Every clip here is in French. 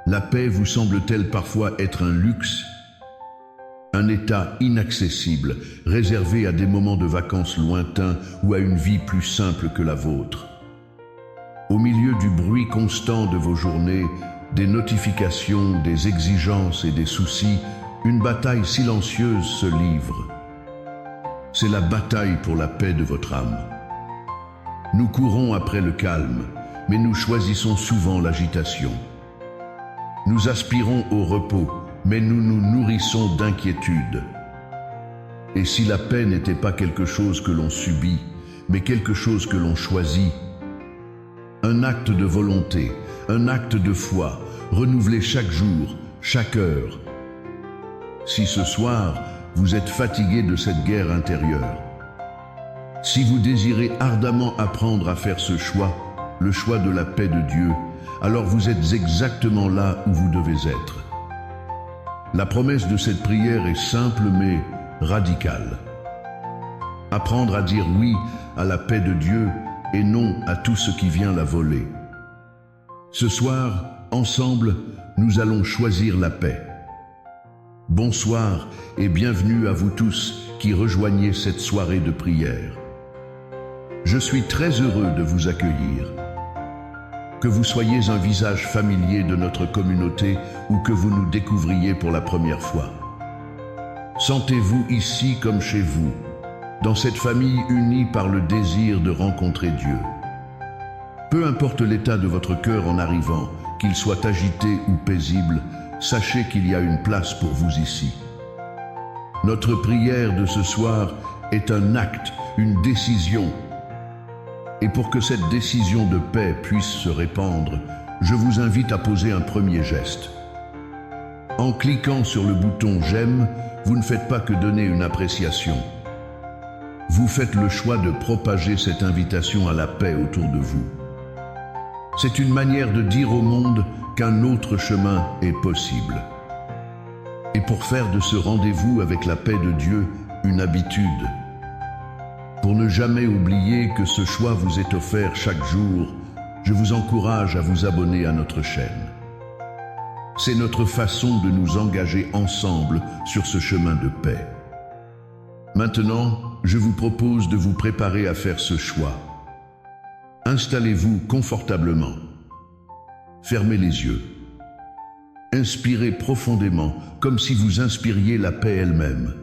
La paix vous semble-t-elle parfois être un luxe, un état inaccessible, réservé à des moments de vacances lointains ou à une vie plus simple que la vôtre? Au milieu du bruit constant de vos journées, des notifications, des exigences et des soucis, une bataille silencieuse se livre. C'est la bataille pour la paix de votre âme. Nous courons après le calme, mais nous choisissons souvent l'agitation. Nous aspirons au repos, mais nous nous nourrissons d'inquiétude. Et si la paix n'était pas quelque chose que l'on subit, mais quelque chose que l'on choisit? Un acte de volonté, un acte de foi, renouvelé chaque jour, chaque heure. Si ce soir, vous êtes fatigué de cette guerre intérieure, si vous désirez ardemment apprendre à faire ce choix, le choix de la paix de Dieu, alors vous êtes exactement là où vous devez être. La promesse de cette prière est simple mais radicale. Apprendre à dire oui à la paix de Dieu et non à tout ce qui vient la voler. Ce soir, ensemble, nous allons choisir la paix. Bonsoir et bienvenue à vous tous qui rejoignez cette soirée de prière. Je suis très heureux de vous accueillir. Que vous soyez un visage familier de notre communauté ou que vous nous découvriez pour la première fois. Sentez-vous ici comme chez vous, dans cette famille unie par le désir de rencontrer Dieu. Peu importe l'état de votre cœur en arrivant, qu'il soit agité ou paisible, sachez qu'il y a une place pour vous ici. Notre prière de ce soir est un acte, une décision. Et pour que cette décision de paix puisse se répandre, je vous invite à poser un premier geste. En cliquant sur le bouton « J'aime », vous ne faites pas que donner une appréciation. Vous faites le choix de propager cette invitation à la paix autour de vous. C'est une manière de dire au monde qu'un autre chemin est possible. Et pour faire de ce rendez-vous avec la paix de Dieu une habitude, pour ne jamais oublier que ce choix vous est offert chaque jour, je vous encourage à vous abonner à notre chaîne. C'est notre façon de nous engager ensemble sur ce chemin de paix. Maintenant, je vous propose de vous préparer à faire ce choix. Installez-vous confortablement. Fermez les yeux. Inspirez profondément, comme si vous inspiriez la paix elle-même.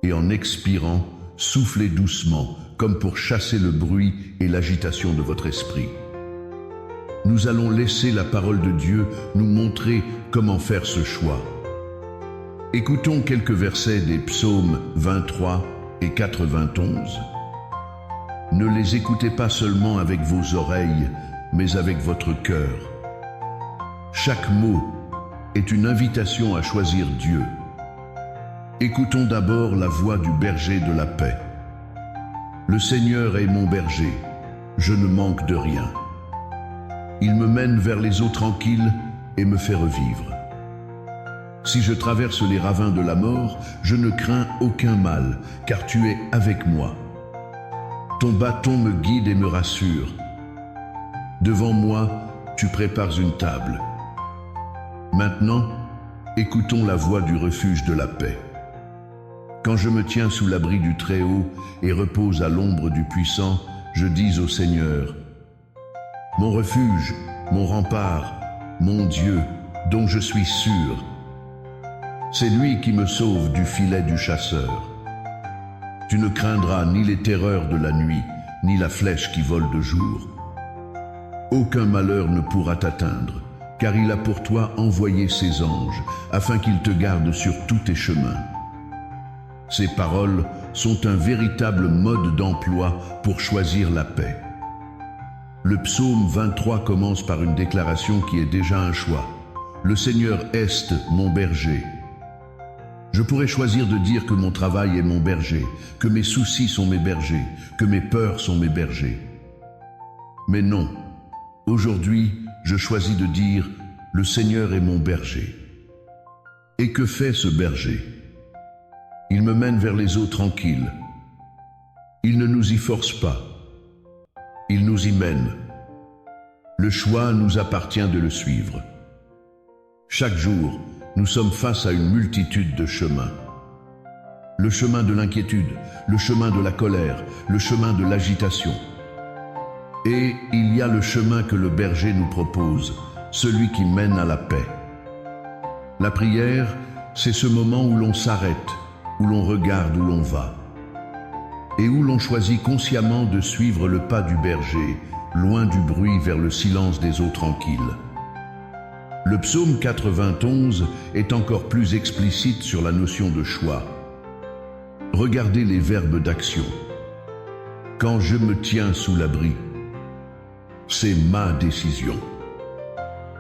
Et en expirant, soufflez doucement, comme pour chasser le bruit et l'agitation de votre esprit. Nous allons laisser la parole de Dieu nous montrer comment faire ce choix. Écoutons quelques versets des psaumes 23 et 91. Ne les écoutez pas seulement avec vos oreilles, mais avec votre cœur. Chaque mot est une invitation à choisir Dieu. Écoutons d'abord la voix du berger de la paix. Le Seigneur est mon berger, je ne manque de rien. Il me mène vers les eaux tranquilles et me fait revivre. Si je traverse les ravins de la mort, je ne crains aucun mal, car tu es avec moi. Ton bâton me guide et me rassure. Devant moi, tu prépares une table. Maintenant, écoutons la voix du refuge de la paix. Quand je me tiens sous l'abri du Très-Haut et repose à l'ombre du Puissant, je dis au Seigneur, « Mon refuge, mon rempart, mon Dieu, dont je suis sûr. C'est lui qui me sauve du filet du chasseur. Tu ne craindras ni les terreurs de la nuit, ni la flèche qui vole de jour. Aucun malheur ne pourra t'atteindre, car il a pour toi envoyé ses anges, afin qu'ils te gardent sur tous tes chemins. » Ces paroles sont un véritable mode d'emploi pour choisir la paix. Le psaume 23 commence par une déclaration qui est déjà un choix. Le Seigneur est mon berger. Je pourrais choisir de dire que mon travail est mon berger, que mes soucis sont mes bergers, que mes peurs sont mes bergers. Mais non, aujourd'hui, je choisis de dire « Le Seigneur est mon berger ». Et que fait ce berger? Il me mène vers les eaux tranquilles. Il ne nous y force pas. Il nous y mène. Le choix nous appartient de le suivre. Chaque jour, nous sommes face à une multitude de chemins. Le chemin de l'inquiétude, le chemin de la colère, le chemin de l'agitation. Et il y a le chemin que le berger nous propose, celui qui mène à la paix. La prière, c'est ce moment où l'on s'arrête, où l'on regarde où l'on va, et où l'on choisit consciemment de suivre le pas du berger, loin du bruit vers le silence des eaux tranquilles. Le psaume 91 est encore plus explicite sur la notion de choix. Regardez les verbes d'action. Quand je me tiens sous l'abri, c'est ma décision.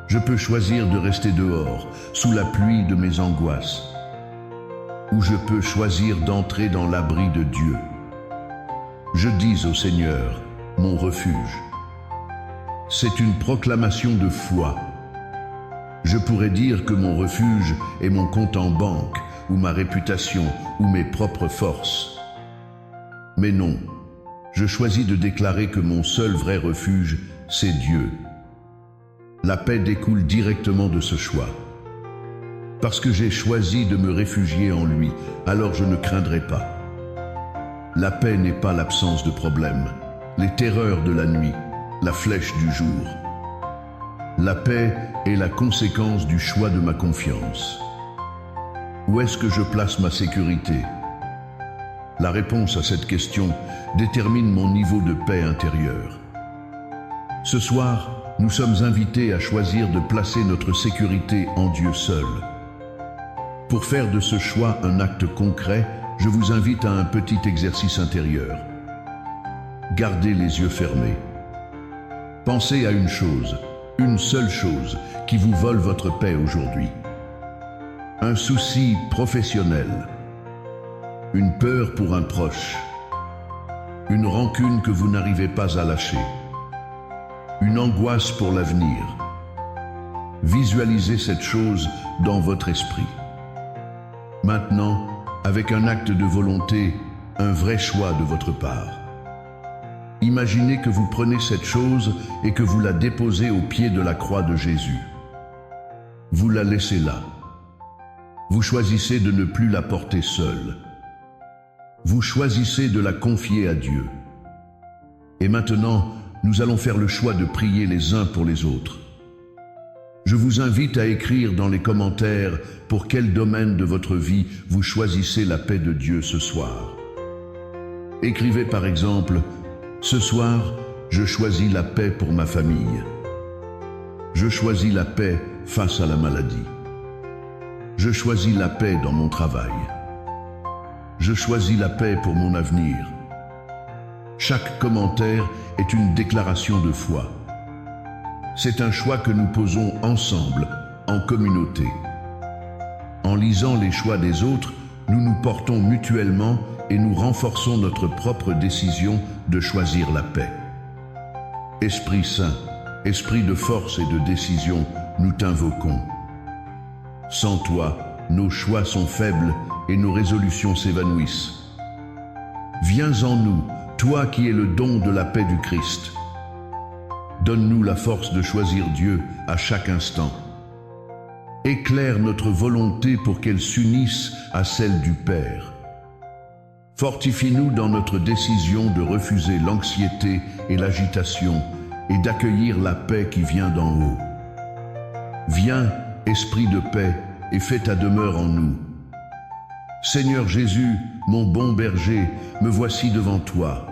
Je peux choisir de rester dehors, sous la pluie de mes angoisses, ou je peux choisir d'entrer dans l'abri de Dieu. Je dis au Seigneur, mon refuge. C'est une proclamation de foi. Je pourrais dire que mon refuge est mon compte en banque, ou ma réputation, ou mes propres forces. Mais non, je choisis de déclarer que mon seul vrai refuge, c'est Dieu. La paix découle directement de ce choix. Parce que j'ai choisi de me réfugier en lui, alors je ne craindrai pas. La paix n'est pas l'absence de problème, les terreurs de la nuit, la flèche du jour. La paix est la conséquence du choix de ma confiance. Où est-ce que je place ma sécurité? La réponse à cette question détermine mon niveau de paix intérieure. Ce soir, nous sommes invités à choisir de placer notre sécurité en Dieu seul. Pour faire de ce choix un acte concret, je vous invite à un petit exercice intérieur. Gardez les yeux fermés. Pensez à une chose, une seule chose, qui vous vole votre paix aujourd'hui. Un souci professionnel, une peur pour un proche, une rancune que vous n'arrivez pas à lâcher, une angoisse pour l'avenir. Visualisez cette chose dans votre esprit. Maintenant, avec un acte de volonté, un vrai choix de votre part. Imaginez que vous prenez cette chose et que vous la déposez au pied de la croix de Jésus. Vous la laissez là. Vous choisissez de ne plus la porter seule. Vous choisissez de la confier à Dieu. Et maintenant, nous allons faire le choix de prier les uns pour les autres. Je vous invite à écrire dans les commentaires pour quel domaine de votre vie vous choisissez la paix de Dieu ce soir. Écrivez par exemple, « Ce soir, je choisis la paix pour ma famille. Je choisis la paix face à la maladie. Je choisis la paix dans mon travail. Je choisis la paix pour mon avenir. » Chaque commentaire est une déclaration de foi. C'est un choix que nous posons ensemble, en communauté. En lisant les choix des autres, nous nous portons mutuellement et nous renforçons notre propre décision de choisir la paix. Esprit Saint, esprit de force et de décision, nous t'invoquons. Sans toi, nos choix sont faibles et nos résolutions s'évanouissent. Viens en nous, toi qui es le don de la paix du Christ. Donne-nous la force de choisir Dieu à chaque instant. Éclaire notre volonté pour qu'elle s'unisse à celle du Père. Fortifie-nous dans notre décision de refuser l'anxiété et l'agitation et d'accueillir la paix qui vient d'en haut. Viens, Esprit de paix, et fais ta demeure en nous. Seigneur Jésus, mon bon berger, me voici devant toi.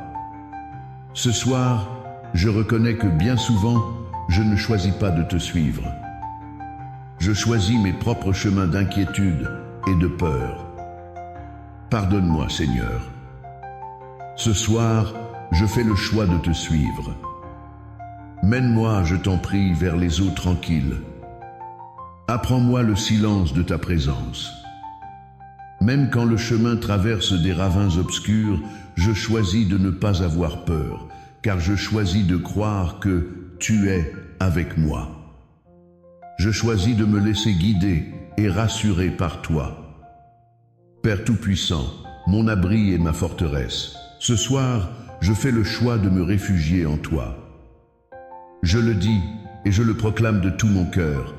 Ce soir, je reconnais que bien souvent, je ne choisis pas de te suivre. Je choisis mes propres chemins d'inquiétude et de peur. Pardonne-moi, Seigneur. Ce soir, je fais le choix de te suivre. Mène-moi, je t'en prie, vers les eaux tranquilles. Apprends-moi le silence de ta présence. Même quand le chemin traverse des ravins obscurs, je choisis de ne pas avoir peur, car je choisis de croire que tu es avec moi. Je choisis de me laisser guider et rassurer par toi. Père Tout-Puissant, mon abri et ma forteresse, ce soir, je fais le choix de me réfugier en toi. Je le dis et je le proclame de tout mon cœur.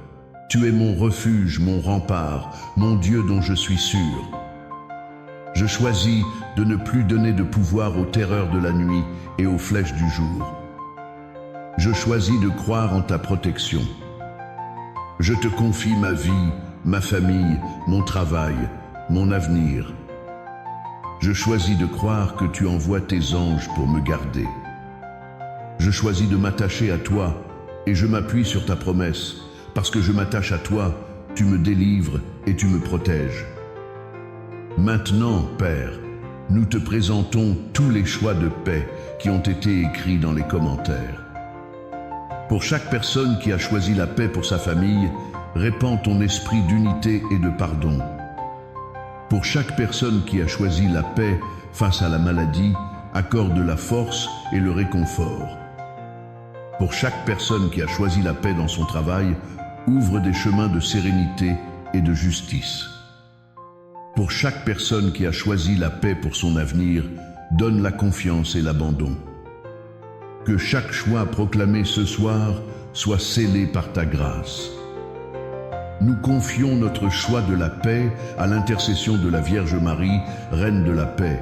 Tu es mon refuge, mon rempart, mon Dieu dont je suis sûr. Je choisis de ne plus donner de pouvoir aux terreurs de la nuit et aux flèches du jour. Je choisis de croire en ta protection. Je te confie ma vie, ma famille, mon travail, mon avenir. Je choisis de croire que tu envoies tes anges pour me garder. Je choisis de m'attacher à toi et je m'appuie sur ta promesse. Parce que je m'attache à toi, tu me délivres et tu me protèges. Maintenant, Père, nous te présentons tous les choix de paix qui ont été écrits dans les commentaires. Pour chaque personne qui a choisi la paix pour sa famille, répands ton esprit d'unité et de pardon. Pour chaque personne qui a choisi la paix face à la maladie, accorde la force et le réconfort. Pour chaque personne qui a choisi la paix dans son travail, ouvre des chemins de sérénité et de justice. Pour chaque personne qui a choisi la paix pour son avenir, donne la confiance et l'abandon. Que chaque choix proclamé ce soir soit scellé par ta grâce. Nous confions notre choix de la paix à l'intercession de la Vierge Marie, Reine de la paix.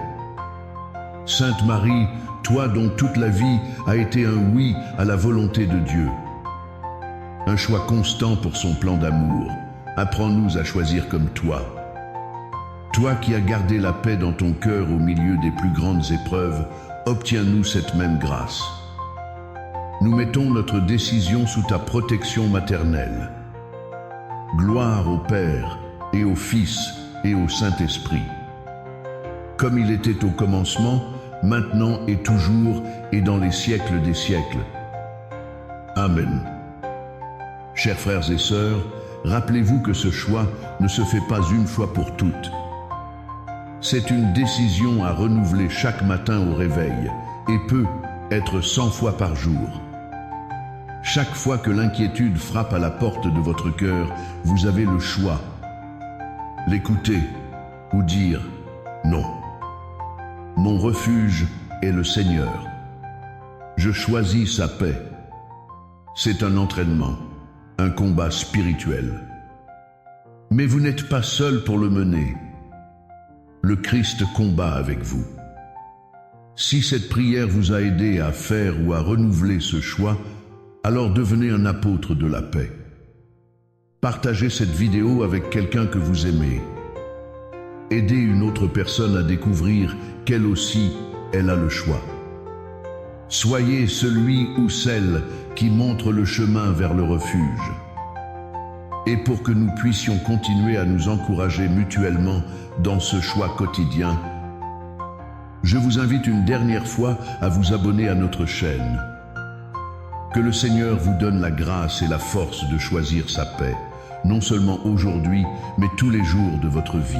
Sainte Marie, toi dont toute la vie a été un oui à la volonté de Dieu. Un choix constant pour son plan d'amour. Apprends-nous à choisir comme toi. Toi qui as gardé la paix dans ton cœur au milieu des plus grandes épreuves, obtiens-nous cette même grâce. Nous mettons notre décision sous ta protection maternelle. Gloire au Père, et au Fils, et au Saint-Esprit. Comme il était au commencement, maintenant et toujours, et dans les siècles des siècles. Amen. Chers frères et sœurs, rappelez-vous que ce choix ne se fait pas une fois pour toutes. C'est une décision à renouveler chaque matin au réveil et peut être 100 fois par jour. Chaque fois que l'inquiétude frappe à la porte de votre cœur, vous avez le choix. L'écouter ou dire non. Mon refuge est le Seigneur. Je choisis sa paix. C'est un entraînement, un combat spirituel. Mais vous n'êtes pas seul pour le mener. Le Christ combat avec vous. Si cette prière vous a aidé à faire ou à renouveler ce choix, alors devenez un apôtre de la paix. Partagez cette vidéo avec quelqu'un que vous aimez. Aidez une autre personne à découvrir qu'elle aussi, elle a le choix. Soyez celui ou celle qui montre le chemin vers le refuge. Et pour que nous puissions continuer à nous encourager mutuellement dans ce choix quotidien, je vous invite une dernière fois à vous abonner à notre chaîne. Que le Seigneur vous donne la grâce et la force de choisir sa paix, non seulement aujourd'hui, mais tous les jours de votre vie.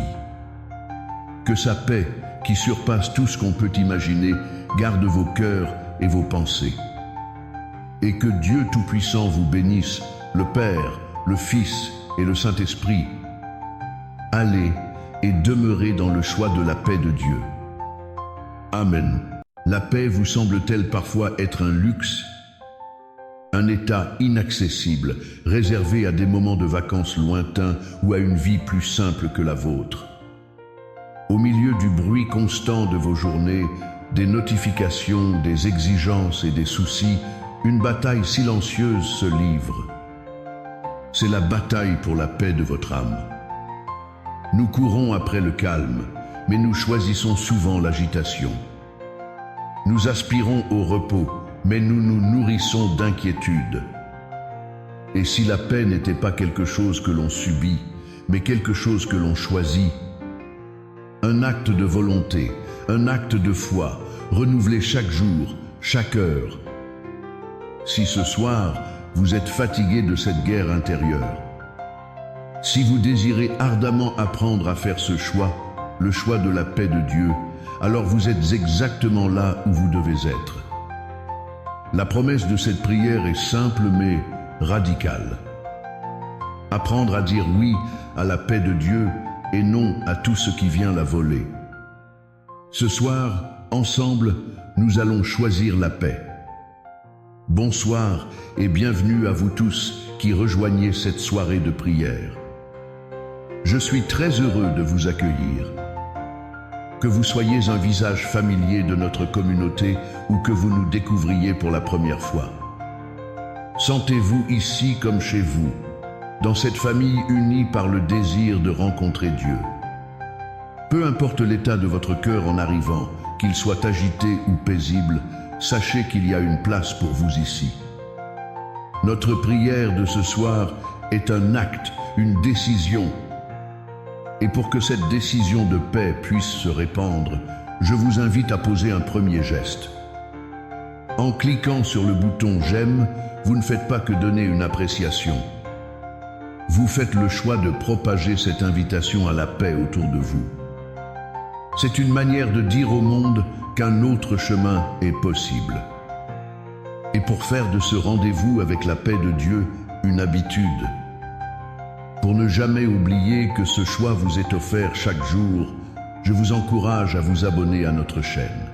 Que sa paix, qui surpasse tout ce qu'on peut imaginer, garde vos cœurs et vos pensées. Et que Dieu Tout-Puissant vous bénisse, le Père, le Fils et le Saint-Esprit. Allez et demeurez dans le choix de la paix de Dieu. Amen. La paix vous semble-t-elle parfois être un luxe? Un état inaccessible, réservé à des moments de vacances lointains ou à une vie plus simple que la vôtre. Au milieu du bruit constant de vos journées, des notifications, des exigences et des soucis, une bataille silencieuse se livre. C'est la bataille pour la paix de votre âme. Nous courons après le calme, mais nous choisissons souvent l'agitation. Nous aspirons au repos, mais nous nous nourrissons d'inquiétude. Et si la paix n'était pas quelque chose que l'on subit, mais quelque chose que l'on choisit, un acte de volonté, un acte de foi, renouvelé chaque jour, chaque heure. Si ce soir, vous êtes fatigué de cette guerre intérieure, si vous désirez ardemment apprendre à faire ce choix, le choix de la paix de Dieu, alors vous êtes exactement là où vous devez être. La promesse de cette prière est simple mais radicale. Apprendre à dire oui à la paix de Dieu et non à tout ce qui vient la voler. Ce soir, ensemble, nous allons choisir la paix. Bonsoir et bienvenue à vous tous qui rejoignez cette soirée de prière. Je suis très heureux de vous accueillir. Que vous soyez un visage familier de notre communauté ou que vous nous découvriez pour la première fois. Sentez-vous ici comme chez vous, dans cette famille unie par le désir de rencontrer Dieu. Peu importe l'état de votre cœur en arrivant, qu'il soit agité ou paisible, sachez qu'il y a une place pour vous ici. Notre prière de ce soir est un acte, une décision. Et pour que cette décision de paix puisse se répandre, je vous invite à poser un premier geste. En cliquant sur le bouton « J'aime », vous ne faites pas que donner une appréciation. Vous faites le choix de propager cette invitation à la paix autour de vous. C'est une manière de dire au monde qu'un autre chemin est possible. Et pour faire de ce rendez-vous avec la paix de Dieu une habitude, pour ne jamais oublier que ce choix vous est offert chaque jour, je vous encourage à vous abonner à notre chaîne.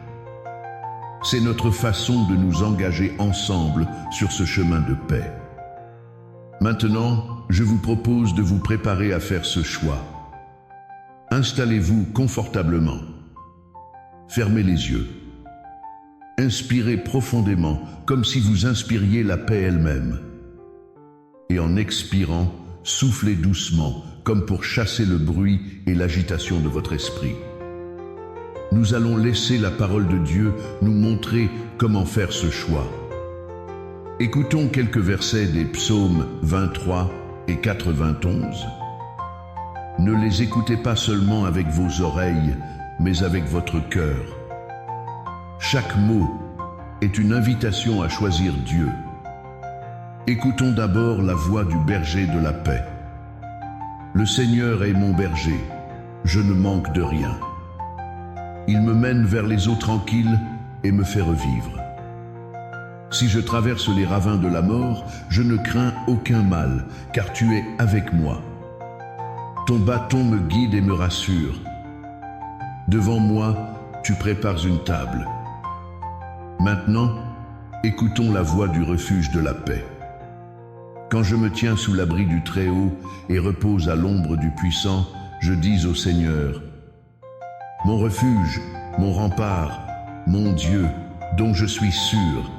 C'est notre façon de nous engager ensemble sur ce chemin de paix. Maintenant, je vous propose de vous préparer à faire ce choix. Installez-vous confortablement. Fermez les yeux. Inspirez profondément, comme si vous inspiriez la paix elle-même. Et en expirant, soufflez doucement, comme pour chasser le bruit et l'agitation de votre esprit. Nous allons laisser la parole de Dieu nous montrer comment faire ce choix. Écoutons quelques versets des psaumes 23 et 91. Ne les écoutez pas seulement avec vos oreilles, mais avec votre cœur. Chaque mot est une invitation à choisir Dieu. Écoutons d'abord la voix du berger de la paix. Le Seigneur est mon berger, je ne manque de rien. Il me mène vers les eaux tranquilles et me fait revivre. Si je traverse les ravins de la mort, je ne crains aucun mal, car tu es avec moi. Ton bâton me guide et me rassure. Devant moi, tu prépares une table. Maintenant, écoutons la voix du refuge de la paix. Quand je me tiens sous l'abri du Très-Haut et repose à l'ombre du Puissant, je dis au Seigneur, mon refuge, mon rempart, mon Dieu, dont je suis sûr.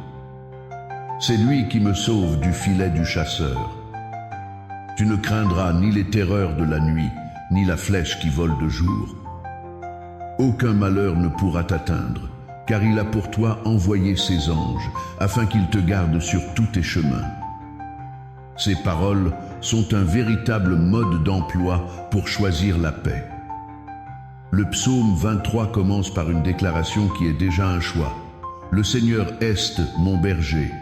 C'est lui qui me sauve du filet du chasseur. Tu ne craindras ni les terreurs de la nuit, ni la flèche qui vole de jour. Aucun malheur ne pourra t'atteindre, car il a pour toi envoyé ses anges, afin qu'ils te gardent sur tous tes chemins. Ces paroles sont un véritable mode d'emploi pour choisir la paix. Le psaume 23 commence par une déclaration qui est déjà un choix. Le Seigneur est mon berger.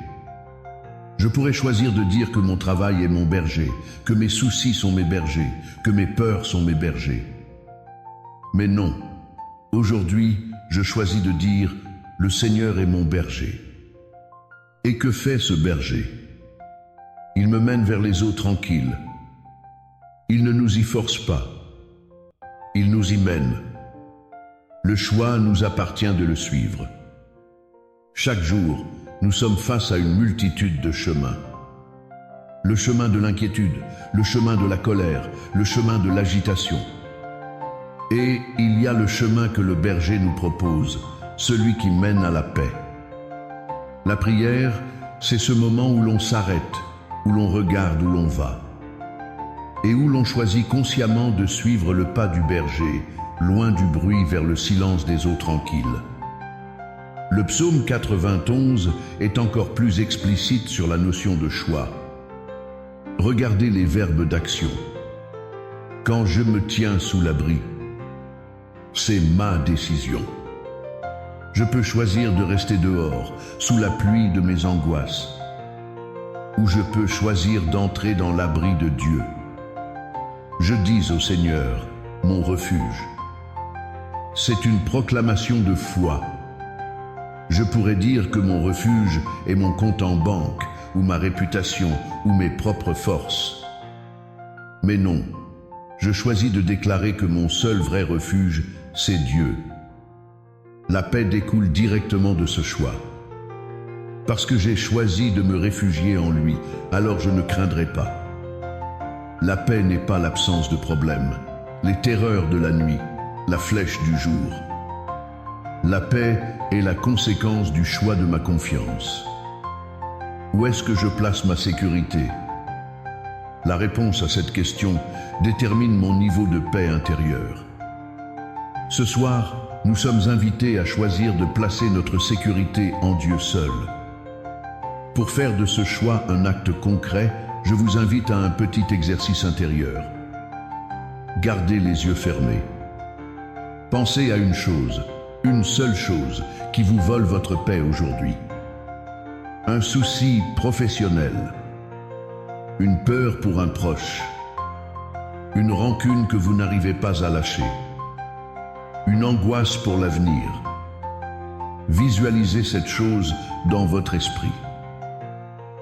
Je pourrais choisir de dire que mon travail est mon berger, que mes soucis sont mes bergers, que mes peurs sont mes bergers. Mais non, aujourd'hui, je choisis de dire « Le Seigneur est mon berger ». Et que fait ce berger? Il me mène vers les eaux tranquilles. Il ne nous y force pas. Il nous y mène. Le choix nous appartient de le suivre. Chaque jour, nous sommes face à une multitude de chemins. Le chemin de l'inquiétude, le chemin de la colère, le chemin de l'agitation. Et il y a le chemin que le berger nous propose, celui qui mène à la paix. La prière, c'est ce moment où l'on s'arrête, où l'on regarde où l'on va, et où l'on choisit consciemment de suivre le pas du berger, loin du bruit vers le silence des eaux tranquilles. Le psaume 91 est encore plus explicite sur la notion de choix. Regardez les verbes d'action. Quand je me tiens sous l'abri, c'est ma décision. Je peux choisir de rester dehors, sous la pluie de mes angoisses, ou je peux choisir d'entrer dans l'abri de Dieu. Je dis au Seigneur, mon refuge. C'est une proclamation de foi. Je pourrais dire que mon refuge est mon compte en banque, ou ma réputation, ou mes propres forces. Mais non, je choisis de déclarer que mon seul vrai refuge, c'est Dieu. La paix découle directement de ce choix. Parce que j'ai choisi de me réfugier en lui, alors je ne craindrai pas. La paix n'est pas l'absence de problème, les terreurs de la nuit, la flèche du jour. La paix est la conséquence du choix de ma confiance. Où est-ce que je place ma sécurité? La réponse à cette question détermine mon niveau de paix intérieure. Ce soir, nous sommes invités à choisir de placer notre sécurité en Dieu seul. Pour faire de ce choix un acte concret, je vous invite à un petit exercice intérieur. Gardez les yeux fermés. Pensez à une chose, une seule chose, qui vous vole votre paix aujourd'hui. Un souci professionnel, une peur pour un proche, une rancune que vous n'arrivez pas à lâcher, une angoisse pour l'avenir. Visualisez cette chose dans votre esprit.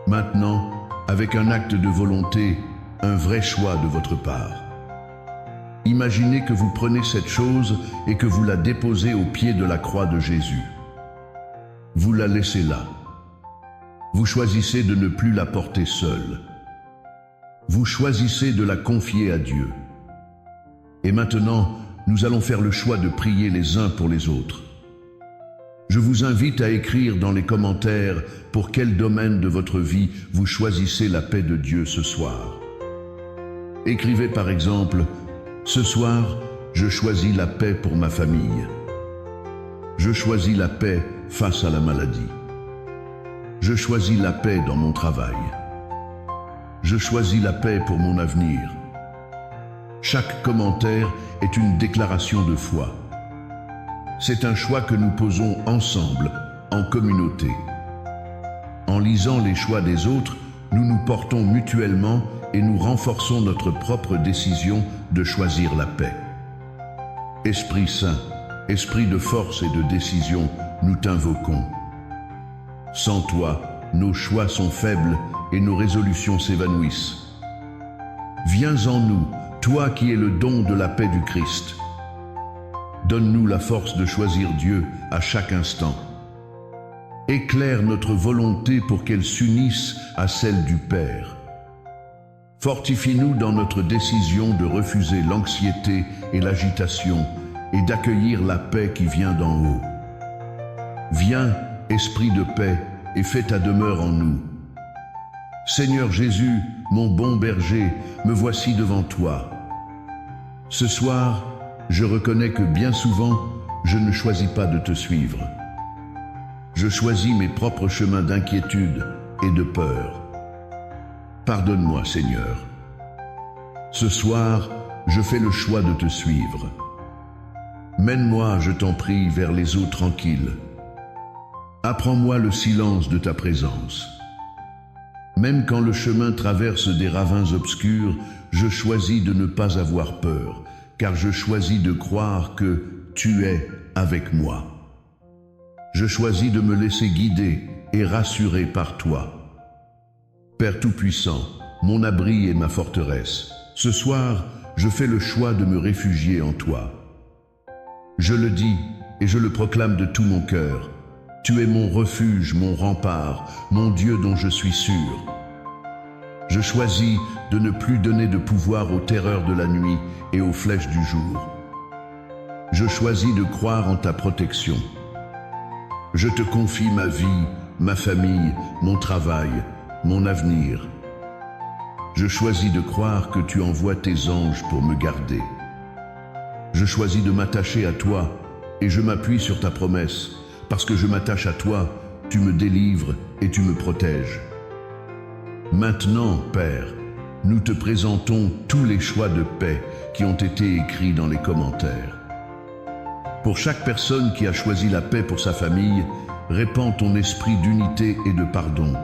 Maintenant, avec un acte de volonté, un vrai choix de votre part. Imaginez que vous prenez cette chose et que vous la déposez au pied de la croix de Jésus. Vous la laissez là. Vous choisissez de ne plus la porter seule. Vous choisissez de la confier à Dieu. Et maintenant, nous allons faire le choix de prier les uns pour les autres. Je vous invite à écrire dans les commentaires pour quel domaine de votre vie vous choisissez la paix de Dieu ce soir. Écrivez par exemple, « Ce soir, je choisis la paix pour ma famille. Je choisis la paix face à la maladie. Je choisis la paix dans mon travail. Je choisis la paix pour mon avenir. » Chaque commentaire est une déclaration de foi. C'est un choix que nous posons ensemble, en communauté. En lisant les choix des autres, nous nous portons mutuellement et nous renforçons notre propre décision de choisir la paix. Esprit Saint, Esprit de force et de décision, nous t'invoquons. Sans toi, nos choix sont faibles et nos résolutions s'évanouissent. Viens en nous, toi qui es le don de la paix du Christ. Donne-nous la force de choisir Dieu à chaque instant. Éclaire notre volonté pour qu'elle s'unisse à celle du Père. Fortifie-nous dans notre décision de refuser l'anxiété et l'agitation et d'accueillir la paix qui vient d'en haut. Viens, Esprit de paix, et fais ta demeure en nous. Seigneur Jésus, mon bon berger, me voici devant toi. Ce soir, je reconnais que bien souvent, je ne choisis pas de te suivre. Je choisis mes propres chemins d'inquiétude et de peur. Pardonne-moi, Seigneur. Ce soir, je fais le choix de te suivre. Mène-moi, je t'en prie, vers les eaux tranquilles. Apprends-moi le silence de ta présence. Même quand le chemin traverse des ravins obscurs, je choisis de ne pas avoir peur, car je choisis de croire que tu es avec moi. Je choisis de me laisser guider et rassurer par toi. Père Tout-Puissant, mon abri et ma forteresse, ce soir, je fais le choix de me réfugier en toi. Je le dis et je le proclame de tout mon cœur. Tu es mon refuge, mon rempart, mon Dieu dont je suis sûr. Je choisis de ne plus donner de pouvoir aux terreurs de la nuit et aux flèches du jour. Je choisis de croire en ta protection. Je te confie ma vie, ma famille, mon travail, mon avenir. Je choisis de croire que tu envoies tes anges pour me garder. Je choisis de m'attacher à toi et je m'appuie sur ta promesse. Parce que je m'attache à toi, tu me délivres et tu me protèges. Maintenant, Père, nous te présentons tous les choix de paix qui ont été écrits dans les commentaires. Pour chaque personne qui a choisi la paix pour sa famille, répands ton esprit d'unité et de pardon.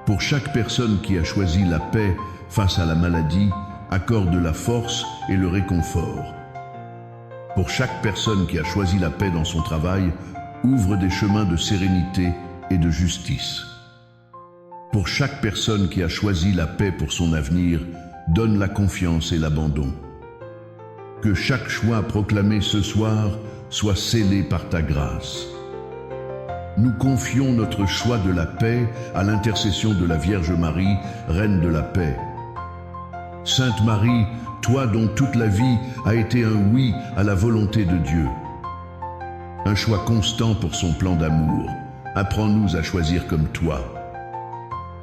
Pour chaque personne qui a choisi la paix face à la maladie, accorde la force et le réconfort. Pour chaque personne qui a choisi la paix dans son travail, ouvre des chemins de sérénité et de justice. Pour chaque personne qui a choisi la paix pour son avenir, donne la confiance et l'abandon. Que chaque choix proclamé ce soir soit scellé par ta grâce. nous confions notre choix de la paix à l'intercession de la Vierge Marie, Reine de la paix. Sainte Marie, toi dont toute la vie a été un oui à la volonté de Dieu, un choix constant pour son plan d'amour, apprends-nous à choisir comme toi.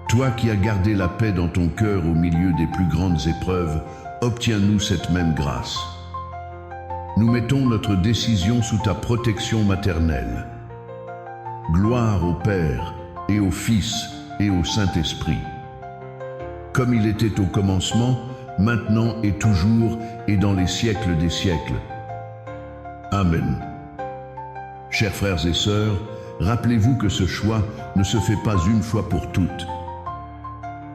Toi qui as gardé la paix dans ton cœur au milieu des plus grandes épreuves, obtiens-nous cette même grâce. Nous mettons notre décision sous ta protection maternelle. Gloire au Père, et au Fils, et au Saint-Esprit. Comme il était au commencement, maintenant et toujours, et dans les siècles des siècles. Amen. Chers frères et sœurs, rappelez-vous que ce choix ne se fait pas une fois pour toutes.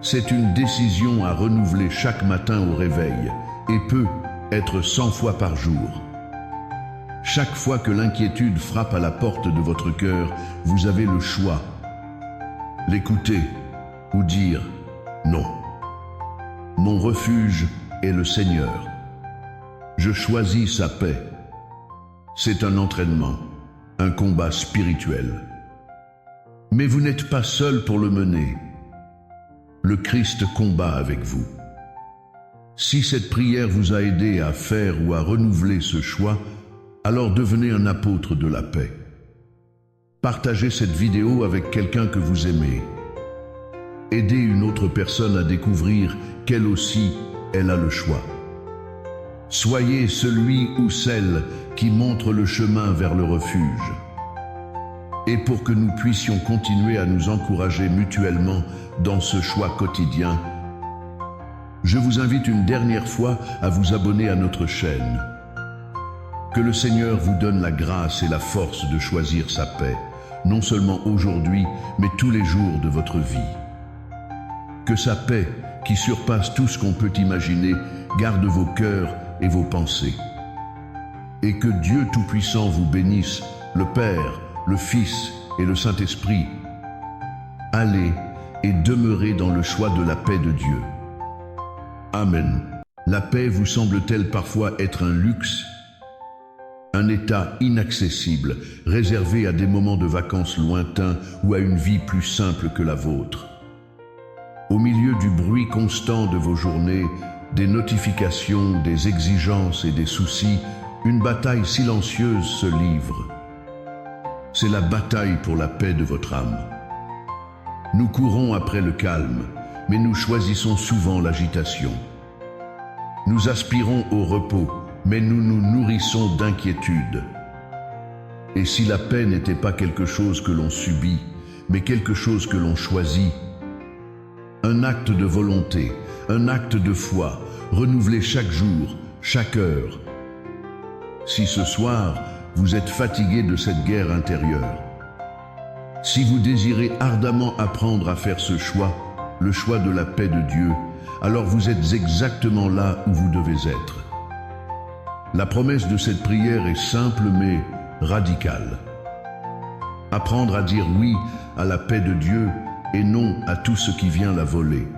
C'est une décision à renouveler chaque matin au réveil, et peut être 100 fois par jour. Chaque fois que l'inquiétude frappe à la porte de votre cœur, vous avez le choix. L'écouter ou dire non. Mon refuge est le Seigneur. Je choisis sa paix. C'est un entraînement, un combat spirituel. Mais vous n'êtes pas seul pour le mener. Le Christ combat avec vous. Si cette prière vous a aidé à faire ou à renouveler ce choix, alors devenez un apôtre de la paix. Partagez cette vidéo avec quelqu'un que vous aimez. Aidez une autre personne à découvrir qu'elle aussi, elle a le choix. Soyez celui ou celle qui montre le chemin vers le refuge. Et pour que nous puissions continuer à nous encourager mutuellement dans ce choix quotidien, je vous invite une dernière fois à vous abonner à notre chaîne. Que le Seigneur vous donne la grâce et la force de choisir sa paix, non seulement aujourd'hui, mais tous les jours de votre vie. Que sa paix, qui surpasse tout ce qu'on peut imaginer, garde vos cœurs et vos pensées. Et que Dieu Tout-Puissant vous bénisse, le Père, le Fils et le Saint-Esprit. Allez et demeurez dans le choix de la paix de Dieu. Amen. La paix vous semble-t-elle parfois être un luxe? Un état inaccessible, réservé à des moments de vacances lointains ou à une vie plus simple que la vôtre. Au milieu du bruit constant de vos journées, des notifications, des exigences et des soucis, une bataille silencieuse se livre. C'est la bataille pour la paix de votre âme. Nous courons après le calme, mais nous choisissons souvent l'agitation. Nous aspirons au repos, mais nous nous nourrissons d'inquiétude. Et si la paix n'était pas quelque chose que l'on subit, mais quelque chose que l'on choisit, un acte de volonté, un acte de foi, renouvelé chaque jour, chaque heure. Si ce soir, vous êtes fatigué de cette guerre intérieure, si vous désirez ardemment apprendre à faire ce choix, le choix de la paix de Dieu, alors vous êtes exactement là où vous devez être. La promesse de cette prière est simple mais radicale. Apprendre à dire oui à la paix de Dieu et non à tout ce qui vient la voler.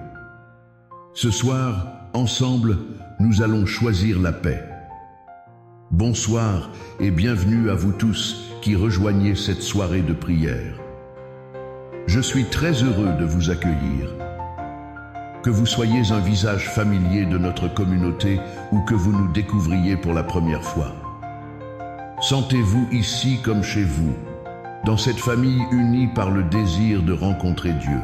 Ce soir, ensemble, nous allons choisir la paix. Bonsoir et bienvenue à vous tous qui rejoignez cette soirée de prière. Je suis très heureux de vous accueillir. Que vous soyez un visage familier de notre communauté ou que vous nous découvriez pour la première fois. Sentez-vous ici comme chez vous, dans cette famille unie par le désir de rencontrer Dieu.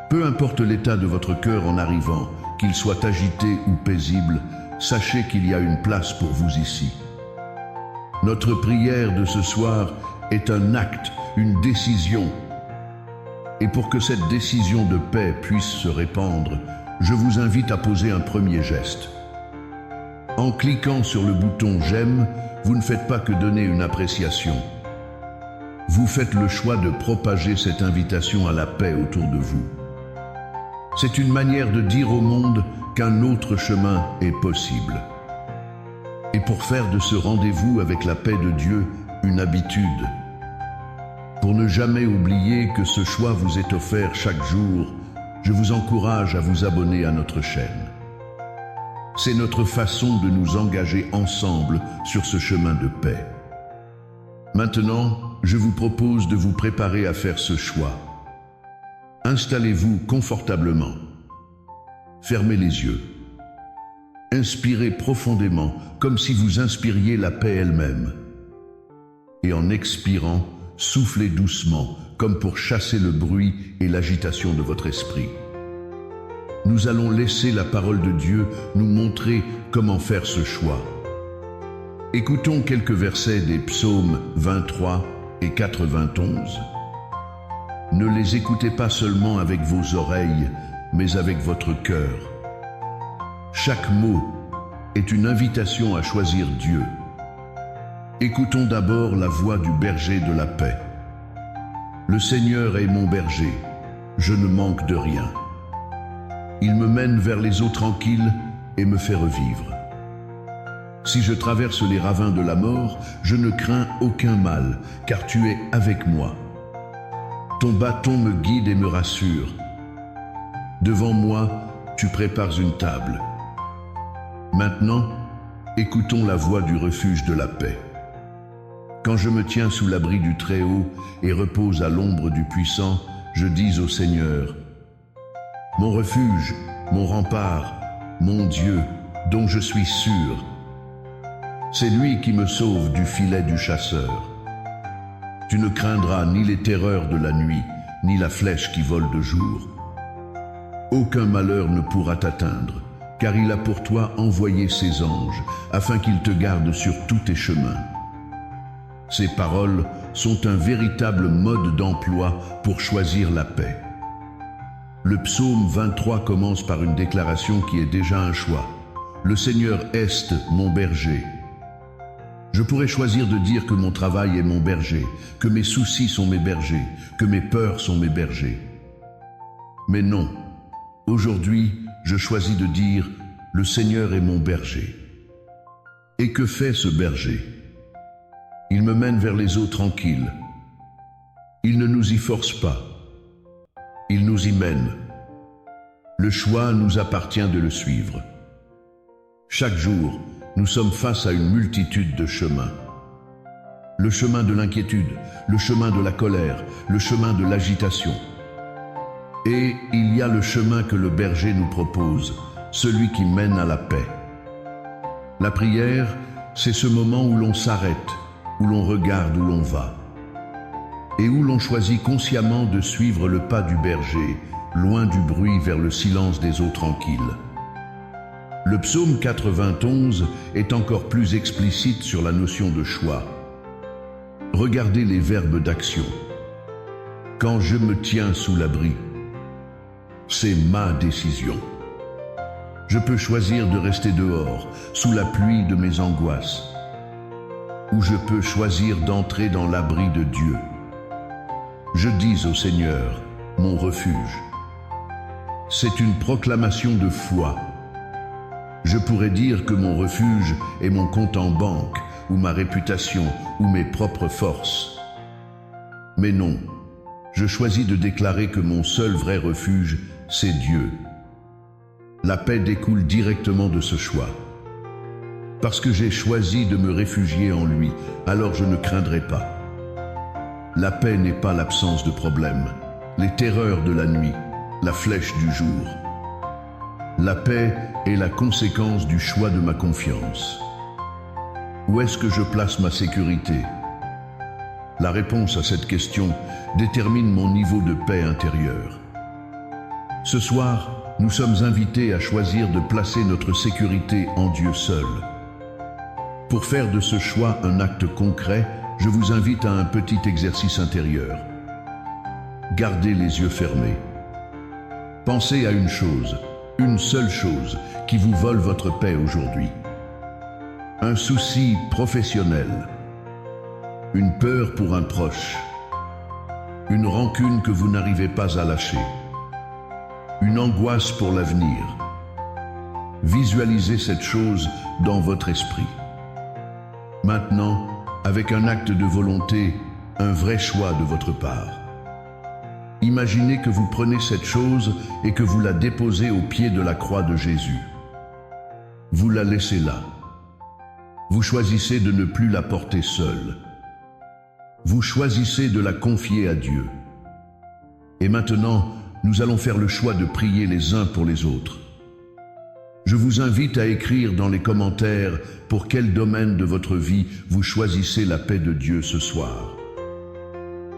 Peu importe l'état de votre cœur en arrivant, qu'il soit agité ou paisible, sachez qu'il y a une place pour vous ici. Notre prière de ce soir est un acte, une décision. Et pour que cette décision de paix puisse se répandre, je vous invite à poser un premier geste. En cliquant sur le bouton « J'aime », vous ne faites pas que donner une appréciation. Vous faites le choix de propager cette invitation à la paix autour de vous. C'est une manière de dire au monde qu'un autre chemin est possible. Et pour faire de ce rendez-vous avec la paix de Dieu une habitude, pour ne jamais oublier que ce choix vous est offert chaque jour, je vous encourage à vous abonner à notre chaîne. C'est notre façon de nous engager ensemble sur ce chemin de paix. Maintenant, je vous propose de vous préparer à faire ce choix. Installez-vous confortablement. Fermez les yeux. Inspirez profondément, comme si vous inspiriez la paix elle-même. Et en expirant, soufflez doucement, comme pour chasser le bruit et l'agitation de votre esprit. Nous allons laisser la parole de Dieu nous montrer comment faire ce choix. Écoutons quelques versets des psaumes 23 et 91. Ne les écoutez pas seulement avec vos oreilles, mais avec votre cœur. Chaque mot est une invitation à choisir Dieu. Écoutons d'abord la voix du berger de la paix. Le Seigneur est mon berger, je ne manque de rien. Il me mène vers les eaux tranquilles et me fait revivre. Si je traverse les ravins de la mort, je ne crains aucun mal, car tu es avec moi. Ton bâton me guide et me rassure. Devant moi, tu prépares une table. Maintenant, écoutons la voix du refuge de la paix. Quand je me tiens sous l'abri du Très-Haut et repose à l'ombre du Puissant, je dis au Seigneur, mon refuge, mon rempart, mon Dieu, dont je suis sûr. C'est lui qui me sauve du filet du chasseur. Tu ne craindras ni les terreurs de la nuit, ni la flèche qui vole de jour. Aucun malheur ne pourra t'atteindre, car il a pour toi envoyé ses anges, afin qu'ils te gardent sur tous tes chemins. Ces paroles sont un véritable mode d'emploi pour choisir la paix. Le psaume 23 commence par une déclaration qui est déjà un choix. Le Seigneur est mon berger. Je pourrais choisir de dire que mon travail est mon berger, que mes soucis sont mes bergers, que mes peurs sont mes bergers. Mais non, aujourd'hui, je choisis de dire « Le Seigneur est mon berger ». Et que fait ce berger? Il me mène vers les eaux tranquilles. Il ne nous y force pas. Il nous y mène. Le choix nous appartient de le suivre. Chaque jour, nous sommes face à une multitude de chemins. Le chemin de l'inquiétude, le chemin de la colère, le chemin de l'agitation. Et il y a le chemin que le berger nous propose, celui qui mène à la paix. La prière, c'est ce moment où l'on s'arrête, où l'on regarde où l'on va, et où l'on choisit consciemment de suivre le pas du berger, loin du bruit vers le silence des eaux tranquilles. Le psaume 91 est encore plus explicite sur la notion de choix. Regardez les verbes d'action. Quand je me tiens sous l'abri, c'est ma décision. Je peux choisir de rester dehors, sous la pluie de mes angoisses, ou je peux choisir d'entrer dans l'abri de Dieu. Je dis au Seigneur, mon refuge. C'est une proclamation de foi. Je pourrais dire que mon refuge est mon compte en banque, ou ma réputation, ou mes propres forces. Mais non, je choisis de déclarer que mon seul vrai refuge, c'est Dieu. La paix découle directement de ce choix. Parce que j'ai choisi de me réfugier en lui, alors je ne craindrai pas. La paix n'est pas l'absence de problèmes, les terreurs de la nuit, la flèche du jour. La paix est la conséquence du choix de ma confiance. Où est-ce que je place ma sécurité? La réponse à cette question détermine mon niveau de paix intérieure. Ce soir, nous sommes invités à choisir de placer notre sécurité en Dieu seul. Pour faire de ce choix un acte concret, je vous invite à un petit exercice intérieur. Gardez les yeux fermés. Pensez à une chose, une seule chose, qui vous vole votre paix aujourd'hui. Un souci professionnel, une peur pour un proche, une rancune que vous n'arrivez pas à lâcher, une angoisse pour l'avenir. Visualisez cette chose dans votre esprit. Maintenant, avec un acte de volonté, un vrai choix de votre part. Imaginez que vous prenez cette chose et que vous la déposez au pied de la croix de Jésus. Vous la laissez là. Vous choisissez de ne plus la porter seule. Vous choisissez de la confier à Dieu. Et maintenant, nous allons faire le choix de prier les uns pour les autres. Je vous invite à écrire dans les commentaires pour quel domaine de votre vie vous choisissez la paix de Dieu ce soir.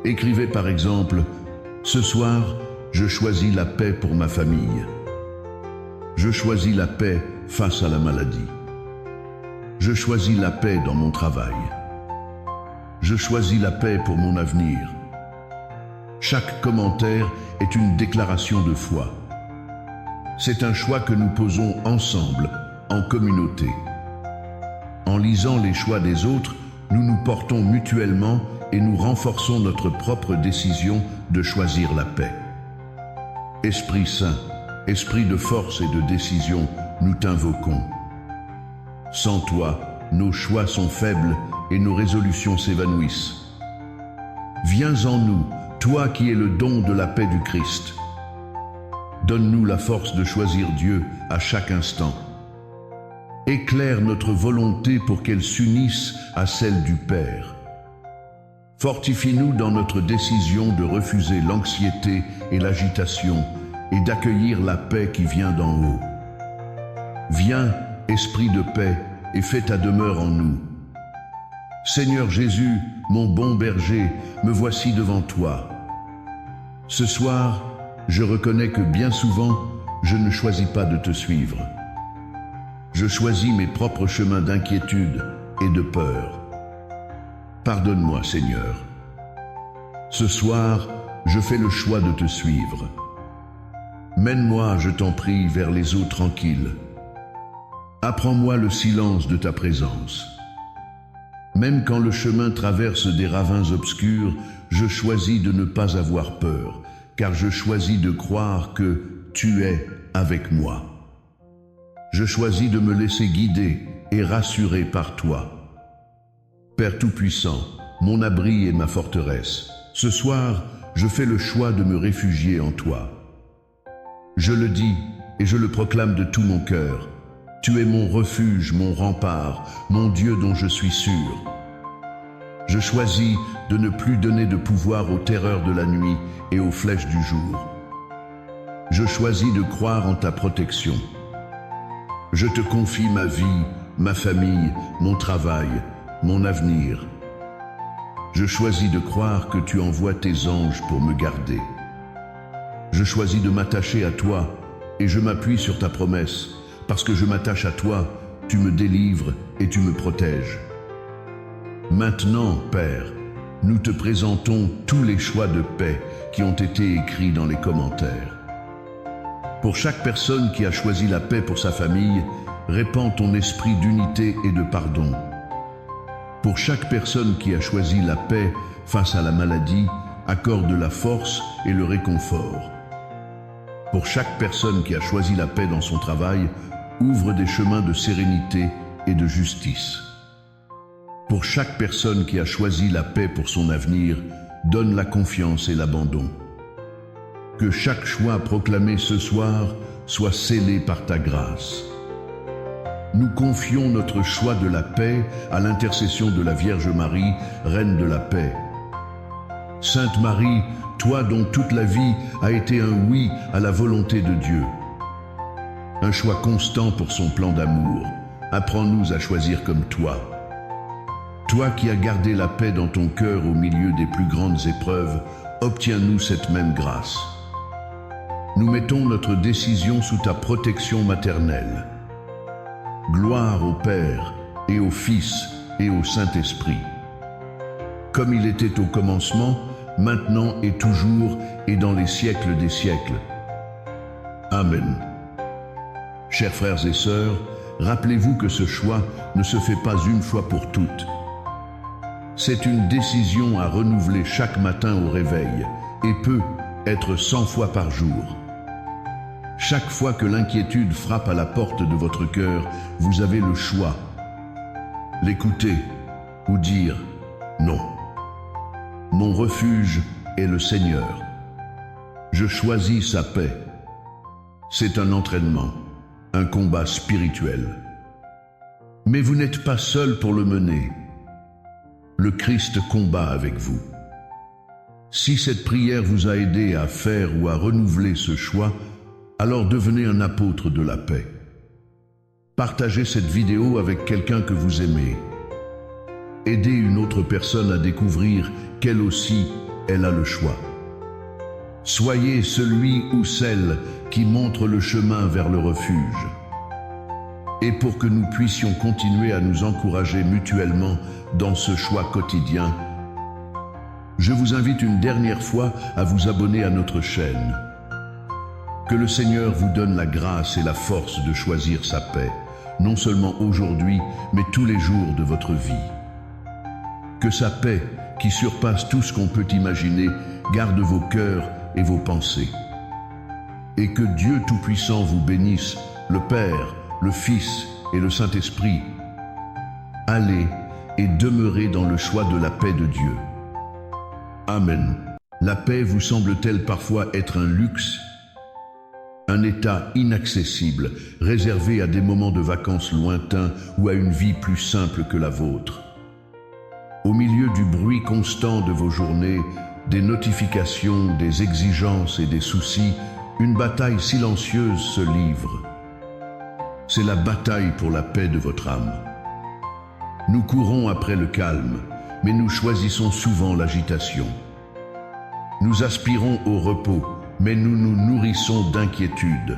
Écrivez par exemple, « Ce soir, je choisis la paix pour ma famille. Je choisis la paix face à la maladie. Je choisis la paix dans mon travail. Je choisis la paix pour mon avenir. » Chaque commentaire est une déclaration de foi. C'est un choix que nous posons ensemble, en communauté. En lisant les choix des autres, nous nous portons mutuellement et nous renforçons notre propre décision de choisir la paix. Esprit Saint, Esprit de force et de décision, nous t'invoquons. Sans toi, nos choix sont faibles et nos résolutions s'évanouissent. Viens en nous, toi qui es le don de la paix du Christ. Donne-nous la force de choisir Dieu à chaque instant. Éclaire notre volonté pour qu'elle s'unisse à celle du Père. Fortifie-nous dans notre décision de refuser l'anxiété et l'agitation et d'accueillir la paix qui vient d'en haut. Viens, Esprit de paix, et fais ta demeure en nous. Seigneur Jésus, mon bon berger, me voici devant toi. Ce soir, je reconnais que bien souvent, je ne choisis pas de te suivre. Je choisis mes propres chemins d'inquiétude et de peur. Pardonne-moi, Seigneur. Ce soir, je fais le choix de te suivre. Mène-moi, je t'en prie, vers les eaux tranquilles. Apprends-moi le silence de ta présence. Même quand le chemin traverse des ravins obscurs, je choisis de ne pas avoir peur, car je choisis de croire que tu es avec moi. Je choisis de me laisser guider et rassurer par toi. Père Tout-Puissant, mon abri et ma forteresse, ce soir, je fais le choix de me réfugier en toi. Je le dis et je le proclame de tout mon cœur. Tu es mon refuge, mon rempart, mon Dieu dont je suis sûr. Je choisis de ne plus donner de pouvoir aux terreurs de la nuit et aux flèches du jour. Je choisis de croire en ta protection. Je te confie ma vie, ma famille, mon travail, mon avenir. Je choisis de croire que tu envoies tes anges pour me garder. Je choisis de m'attacher à toi et je m'appuie sur ta promesse. Parce que je m'attache à toi, tu me délivres et tu me protèges. Maintenant, Père, nous te présentons tous les choix de paix qui ont été écrits dans les commentaires. Pour chaque personne qui a choisi la paix pour sa famille, répands ton esprit d'unité et de pardon. Pour chaque personne qui a choisi la paix face à la maladie, accorde la force et le réconfort. Pour chaque personne qui a choisi la paix dans son travail, ouvre des chemins de sérénité et de justice. Pour chaque personne qui a choisi la paix pour son avenir, donne la confiance et l'abandon. Que chaque choix proclamé ce soir soit scellé par ta grâce. Nous confions notre choix de la paix à l'intercession de la Vierge Marie, Reine de la paix. Sainte Marie, toi dont toute la vie a été un oui à la volonté de Dieu. Un choix constant pour son plan d'amour. Apprends-nous à choisir comme toi. Toi qui as gardé la paix dans ton cœur au milieu des plus grandes épreuves, obtiens-nous cette même grâce. Nous mettons notre décision sous ta protection maternelle. Gloire au Père, et au Fils, et au Saint-Esprit. Comme il était au commencement, maintenant et toujours, et dans les siècles des siècles. Amen. Chers frères et sœurs, rappelez-vous que ce choix ne se fait pas une fois pour toutes. C'est une décision à renouveler chaque matin au réveil et peut être 100 fois par jour. Chaque fois que l'inquiétude frappe à la porte de votre cœur, vous avez le choix. L'écouter ou dire non. Mon refuge est le Seigneur. Je choisis sa paix. C'est un entraînement, un combat spirituel. Mais vous n'êtes pas seul pour le mener. le Christ combat avec vous. Si cette prière vous a aidé à faire ou à renouveler ce choix, alors devenez un apôtre de la paix. Partagez cette vidéo avec quelqu'un que vous aimez. Aidez une autre personne à découvrir qu'elle aussi, elle a le choix. Soyez celui ou celle qui montre le chemin vers le refuge. Et pour que nous puissions continuer à nous encourager mutuellement dans ce choix quotidien, je vous invite une dernière fois à vous abonner à notre chaîne. Que le Seigneur vous donne la grâce et la force de choisir sa paix, non seulement aujourd'hui, mais tous les jours de votre vie. Que sa paix, qui surpasse tout ce qu'on peut imaginer, garde vos cœurs et vos pensées. Et que Dieu Tout-Puissant vous bénisse, le Père, le Fils et le Saint-Esprit. Allez et demeurez dans le choix de la paix de Dieu. Amen. La paix vous semble-t-elle parfois être un luxe, un état inaccessible, réservé à des moments de vacances lointains ou à une vie plus simple que la vôtre? Au milieu du bruit constant de vos journées, des notifications, des exigences et des soucis, une bataille silencieuse se livre. C'est la bataille pour la paix de votre âme. Nous courons après le calme, mais nous choisissons souvent l'agitation. Nous aspirons au repos, mais nous nous nourrissons d'inquiétude.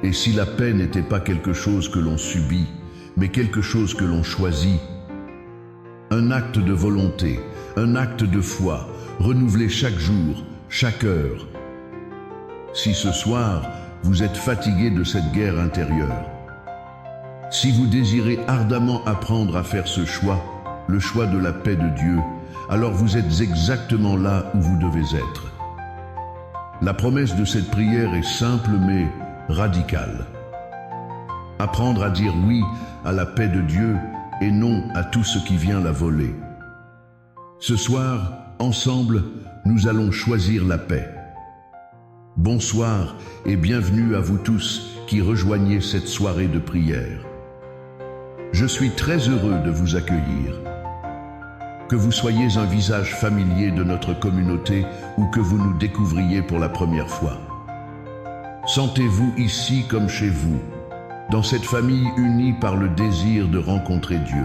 Et si la paix n'était pas quelque chose que l'on subit, mais quelque chose que l'on choisit, un acte de volonté, un acte de foi, renouvelé chaque jour, chaque heure. Si ce soir, vous êtes fatigué de cette guerre intérieure, si vous désirez ardemment apprendre à faire ce choix, le choix de la paix de Dieu, alors vous êtes exactement là où vous devez être. La promesse de cette prière est simple mais radicale. Apprendre à dire oui à la paix de Dieu et non à tout ce qui vient la voler. Ce soir, ensemble, nous allons choisir la paix. Bonsoir et bienvenue à vous tous qui rejoignez cette soirée de prière. Je suis très heureux de vous accueillir. Que vous soyez un visage familier de notre communauté ou que vous nous découvriez pour la première fois. Sentez-vous ici comme chez vous, dans cette famille unie par le désir de rencontrer Dieu.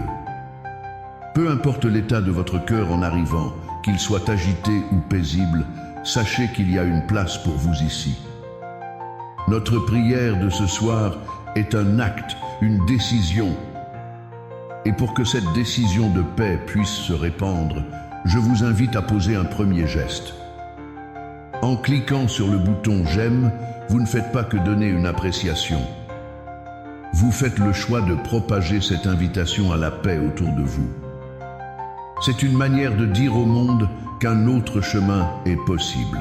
Peu importe l'état de votre cœur en arrivant, qu'il soit agité ou paisible, sachez qu'il y a une place pour vous ici. Notre prière de ce soir est un acte, une décision. Et pour que cette décision de paix puisse se répandre, je vous invite à poser un premier geste. En cliquant sur le bouton « J'aime », vous ne faites pas que donner une appréciation. Vous faites le choix de propager cette invitation à la paix autour de vous. C'est une manière de dire au monde qu'un autre chemin est possible.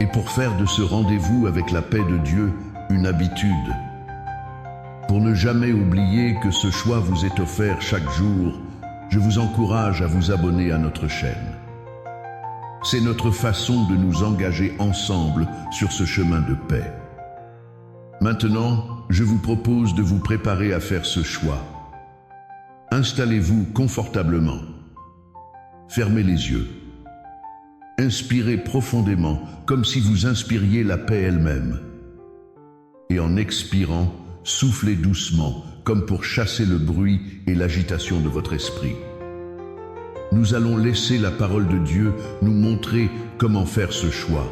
Et pour faire de ce rendez-vous avec la paix de Dieu une habitude, pour ne jamais oublier que ce choix vous est offert chaque jour, je vous encourage à vous abonner à notre chaîne. C'est notre façon de nous engager ensemble sur ce chemin de paix. Maintenant, je vous propose de vous préparer à faire ce choix. Installez-vous confortablement. Fermez les yeux. Inspirez profondément, comme si vous inspiriez la paix elle-même. Et en expirant, soufflez doucement, comme pour chasser le bruit et l'agitation de votre esprit. Nous allons laisser la parole de Dieu nous montrer comment faire ce choix.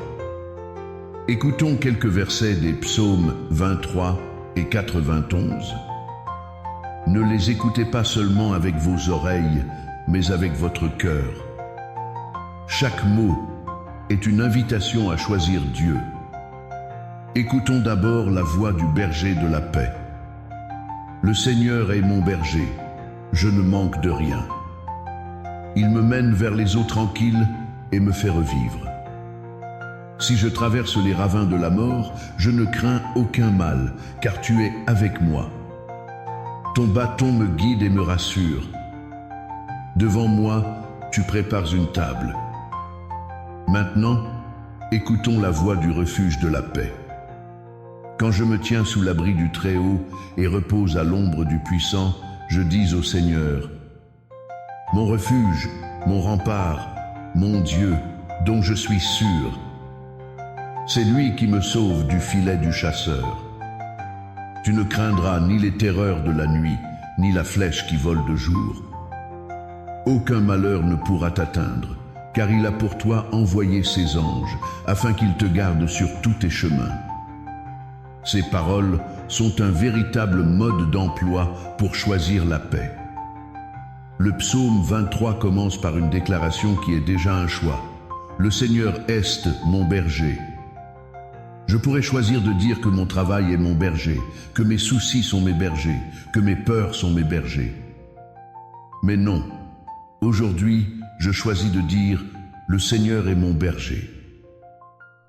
Écoutons quelques versets des psaumes 23 et 91. Ne les écoutez pas seulement avec vos oreilles, mais avec votre cœur. Chaque mot est une invitation à choisir Dieu. Écoutons d'abord la voix du berger de la paix. Le Seigneur est mon berger, je ne manque de rien. Il me mène vers les eaux tranquilles et me fait revivre. Si je traverse les ravins de la mort, je ne crains aucun mal, car tu es avec moi. Ton bâton me guide et me rassure. Devant moi, tu prépares une table. Maintenant, écoutons la voix du refuge de la paix. Quand je me tiens sous l'abri du Très-Haut et repose à l'ombre du Puissant, je dis au Seigneur, mon refuge, mon rempart, mon Dieu, dont je suis sûr. C'est lui qui me sauve du filet du chasseur. Tu ne craindras ni les terreurs de la nuit, ni la flèche qui vole de jour. Aucun malheur ne pourra t'atteindre, car il a pour toi envoyé ses anges, afin qu'ils te gardent sur tous tes chemins. Ces paroles sont un véritable mode d'emploi pour choisir la paix. Le psaume 23 commence par une déclaration qui est déjà un choix. Le Seigneur est mon berger. Je pourrais choisir de dire que mon travail est mon berger, que mes soucis sont mes bergers, que mes peurs sont mes bergers. Mais non, aujourd'hui, je choisis de dire « Le Seigneur est mon berger ».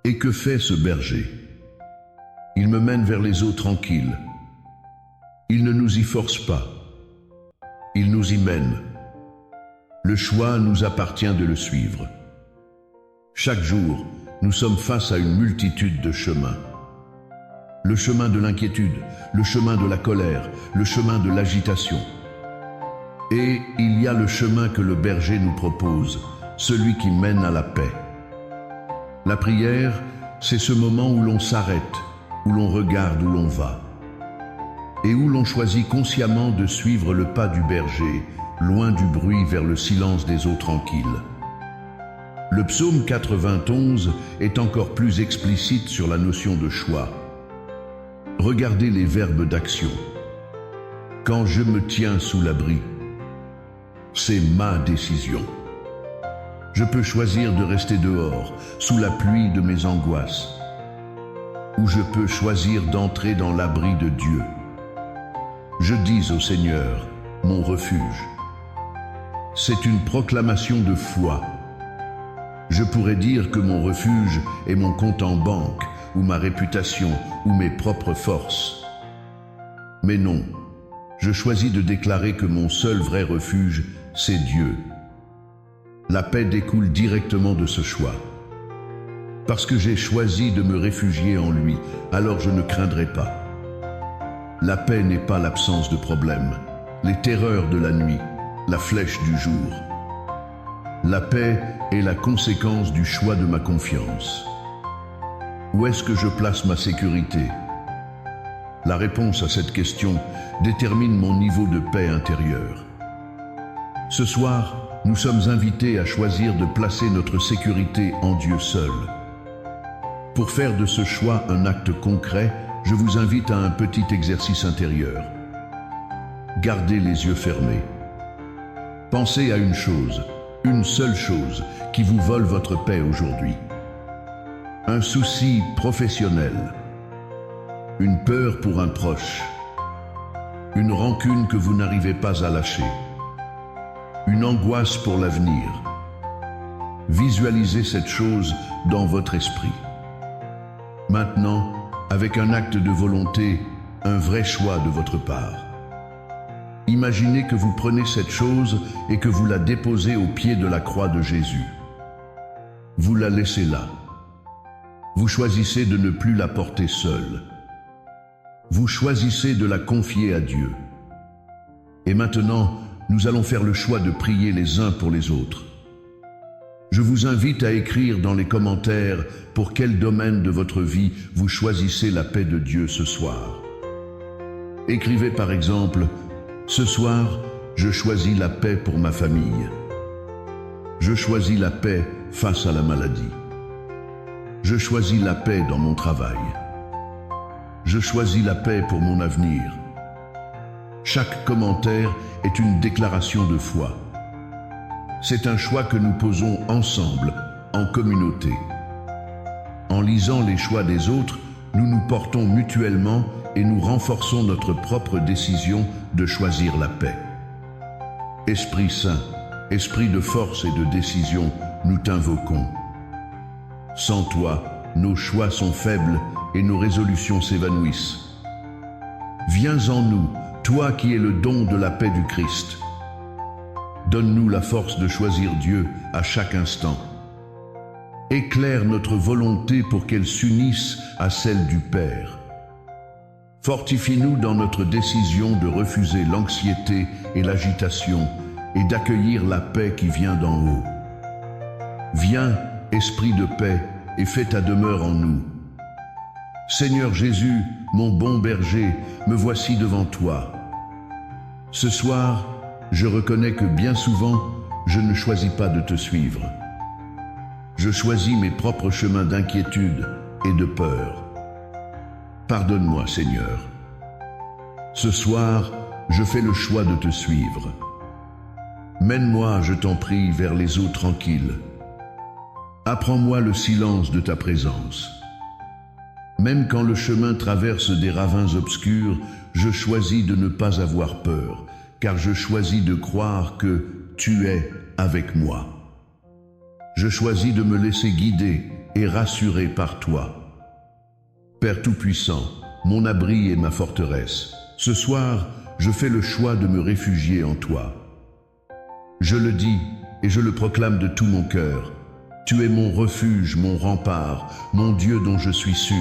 Et que fait ce berger? Il me mène vers les eaux tranquilles. Il ne nous y force pas. Il nous y mène. Le choix nous appartient de le suivre. Chaque jour, nous sommes face à une multitude de chemins. Le chemin de l'inquiétude, le chemin de la colère, le chemin de l'agitation. Et il y a le chemin que le berger nous propose, celui qui mène à la paix. La prière, c'est ce moment où l'on s'arrête, où l'on regarde où l'on va, et où l'on choisit consciemment de suivre le pas du berger, loin du bruit vers le silence des eaux tranquilles. Le psaume 91 est encore plus explicite sur la notion de choix. Regardez les verbes d'action. Quand je me tiens sous l'abri, c'est ma décision. Je peux choisir de rester dehors, sous la pluie de mes angoisses, ou je peux choisir d'entrer dans l'abri de Dieu. Je dis au Seigneur, mon refuge. C'est une proclamation de foi. Je pourrais dire que mon refuge est mon compte en banque, ou ma réputation, ou mes propres forces. Mais non, je choisis de déclarer que mon seul vrai refuge, c'est Dieu. La paix découle directement de ce choix. Parce que j'ai choisi de me réfugier en lui, alors je ne craindrai pas. La paix n'est pas l'absence de problème, les terreurs de la nuit, la flèche du jour. La paix est la conséquence du choix de ma confiance. Où est-ce que je place ma sécurité? La réponse à cette question détermine mon niveau de paix intérieure. Ce soir, nous sommes invités à choisir de placer notre sécurité en Dieu seul. Pour faire de ce choix un acte concret, je vous invite à un petit exercice intérieur. Gardez les yeux fermés. Pensez à une chose, une seule chose, qui vous vole votre paix aujourd'hui. Un souci professionnel, une peur pour un proche, une rancune que vous n'arrivez pas à lâcher, une angoisse pour l'avenir. Visualisez cette chose dans votre esprit. Maintenant, avec un acte de volonté, un vrai choix de votre part. Imaginez que vous prenez cette chose et que vous la déposez au pied de la croix de Jésus. Vous la laissez là. Vous choisissez de ne plus la porter seule. Vous choisissez de la confier à Dieu. Et maintenant, nous allons faire le choix de prier les uns pour les autres. Je vous invite à écrire dans les commentaires pour quel domaine de votre vie vous choisissez la paix de Dieu ce soir. Écrivez par exemple, « Ce soir, je choisis la paix pour ma famille. Je choisis la paix face à la maladie. Je choisis la paix dans mon travail. Je choisis la paix pour mon avenir. » Chaque commentaire est une déclaration de foi. C'est un choix que nous posons ensemble, en communauté. En lisant les choix des autres, nous nous portons mutuellement et nous renforçons notre propre décision de choisir la paix. Esprit Saint, esprit de force et de décision, nous t'invoquons. Sans toi, nos choix sont faibles et nos résolutions s'évanouissent. Viens en nous, toi qui es le don de la paix du Christ. Donne-nous la force de choisir Dieu à chaque instant. Éclaire notre volonté pour qu'elle s'unisse à celle du Père. Fortifie-nous dans notre décision de refuser l'anxiété et l'agitation et d'accueillir la paix qui vient d'en haut. Viens, Esprit de paix, et fais ta demeure en nous. Seigneur Jésus, mon bon berger, me voici devant toi. Ce soir, je reconnais que bien souvent, je ne choisis pas de te suivre. Je choisis mes propres chemins d'inquiétude et de peur. Pardonne-moi, Seigneur. Ce soir, je fais le choix de te suivre. Mène-moi, je t'en prie, vers les eaux tranquilles. Apprends-moi le silence de ta présence. Même quand le chemin traverse des ravins obscurs, je choisis de ne pas avoir peur, car je choisis de croire que tu es avec moi. Je choisis de me laisser guider et rassurer par toi. Père Tout-Puissant, mon abri et ma forteresse, ce soir, je fais le choix de me réfugier en toi. Je le dis et je le proclame de tout mon cœur. Tu es mon refuge, mon rempart, mon Dieu dont je suis sûr.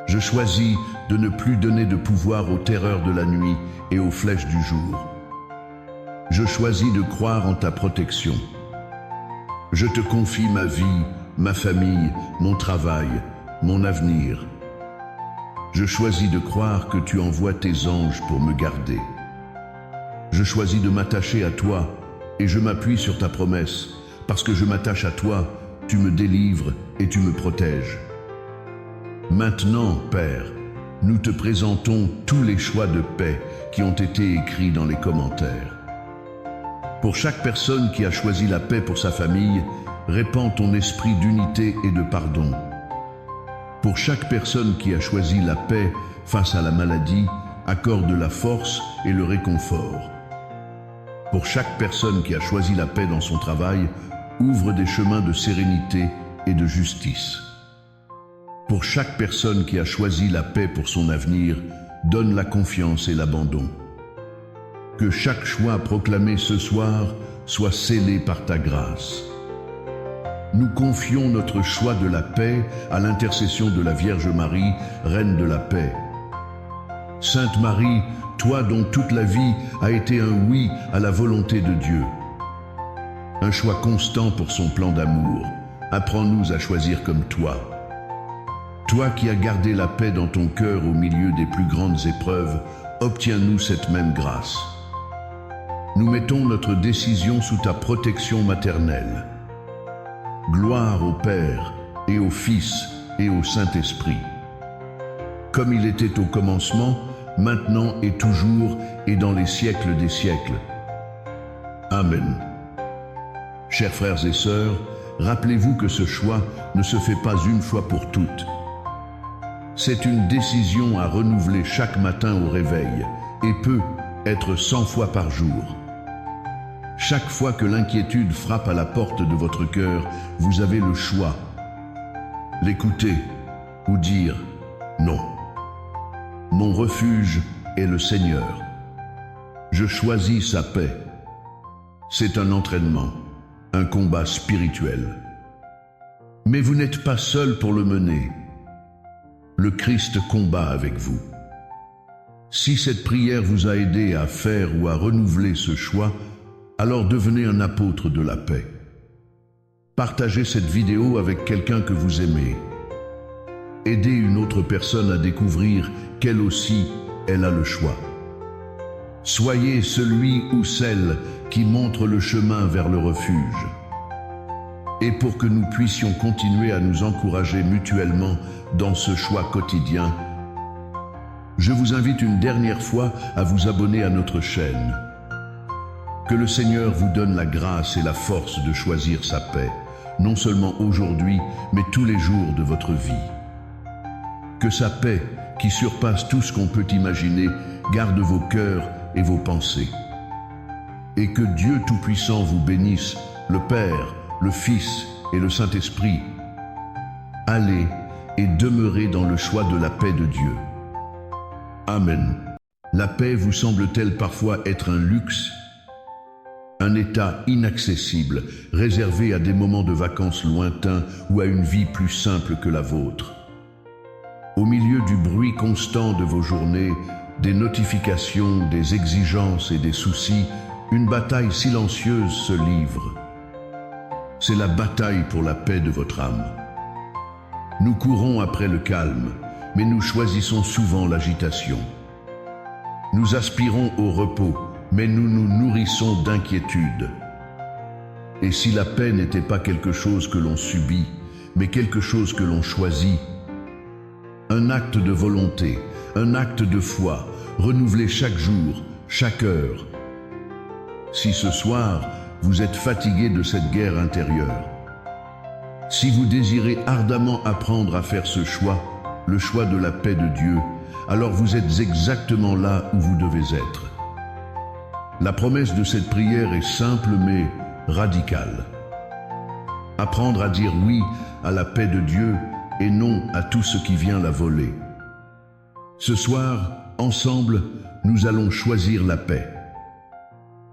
Je choisis de ne plus donner de pouvoir aux terreurs de la nuit et aux flèches du jour. Je choisis de croire en ta protection. Je te confie ma vie, ma famille, mon travail, mon avenir. Je choisis de croire que tu envoies tes anges pour me garder. Je choisis de m'attacher à toi et je m'appuie sur ta promesse. Parce que je m'attache à toi, tu me délivres et tu me protèges. Maintenant, Père, nous te présentons tous les choix de paix qui ont été écrits dans les commentaires. Pour chaque personne qui a choisi la paix pour sa famille, répands ton esprit d'unité et de pardon. Pour chaque personne qui a choisi la paix face à la maladie, accorde la force et le réconfort. Pour chaque personne qui a choisi la paix dans son travail, ouvre des chemins de sérénité et de justice. Pour chaque personne qui a choisi la paix pour son avenir, donne la confiance et l'abandon. Que chaque choix proclamé ce soir soit scellé par ta grâce. Nous confions notre choix de la paix à l'intercession de la Vierge Marie, Reine de la paix. Sainte Marie, toi dont toute la vie a été un oui à la volonté de Dieu. Un choix constant pour son plan d'amour. Apprends-nous à choisir comme toi. Toi qui as gardé la paix dans ton cœur au milieu des plus grandes épreuves, obtiens-nous cette même grâce. Nous mettons notre décision sous ta protection maternelle. Gloire au Père, et au Fils, et au Saint-Esprit. Comme il était au commencement, maintenant et toujours, et dans les siècles des siècles. Amen. Chers frères et sœurs, rappelez-vous que ce choix ne se fait pas une fois pour toutes. C'est une décision à renouveler chaque matin au réveil et peut être 100 fois par jour. Chaque fois que l'inquiétude frappe à la porte de votre cœur, vous avez le choix. L'écouter ou dire non. Mon refuge est le Seigneur. Je choisis sa paix. C'est un entraînement. Un combat spirituel. Mais vous n'êtes pas seul pour le mener. Le Christ combat avec vous. Si cette prière vous a aidé à faire ou à renouveler ce choix, alors devenez un apôtre de la paix. Partagez cette vidéo avec quelqu'un que vous aimez. Aidez une autre personne à découvrir qu'elle aussi, elle a le choix. Soyez celui ou celle qui montre le chemin vers le refuge. Et pour que nous puissions continuer à nous encourager mutuellement dans ce choix quotidien, je vous invite une dernière fois à vous abonner à notre chaîne. Que le Seigneur vous donne la grâce et la force de choisir sa paix, non seulement aujourd'hui, mais tous les jours de votre vie. Que sa paix, qui surpasse tout ce qu'on peut imaginer, garde vos cœurs et vos pensées. Et que Dieu Tout-Puissant vous bénisse, le Père, le Fils et le Saint-Esprit. Allez et demeurez dans le choix de la paix de Dieu. Amen. La paix vous semble-t-elle parfois être un luxe? Un état inaccessible, réservé à des moments de vacances lointains ou à une vie plus simple que la vôtre? Au milieu du bruit constant de vos journées, des notifications, des exigences et des soucis, une bataille silencieuse se livre. C'est la bataille pour la paix de votre âme. Nous courons après le calme, mais nous choisissons souvent l'agitation. Nous aspirons au repos, mais nous nous nourrissons d'inquiétude. Et si la paix n'était pas quelque chose que l'on subit, mais quelque chose que l'on choisit, un acte de volonté, un acte de foi, renouvelé chaque jour, chaque heure. Si ce soir, vous êtes fatigué de cette guerre intérieure, si vous désirez ardemment apprendre à faire ce choix, le choix de la paix de Dieu, alors vous êtes exactement là où vous devez être. La promesse de cette prière est simple mais radicale. Apprendre à dire oui à la paix de Dieu et non à tout ce qui vient la voler. Ce soir, ensemble, nous allons choisir la paix.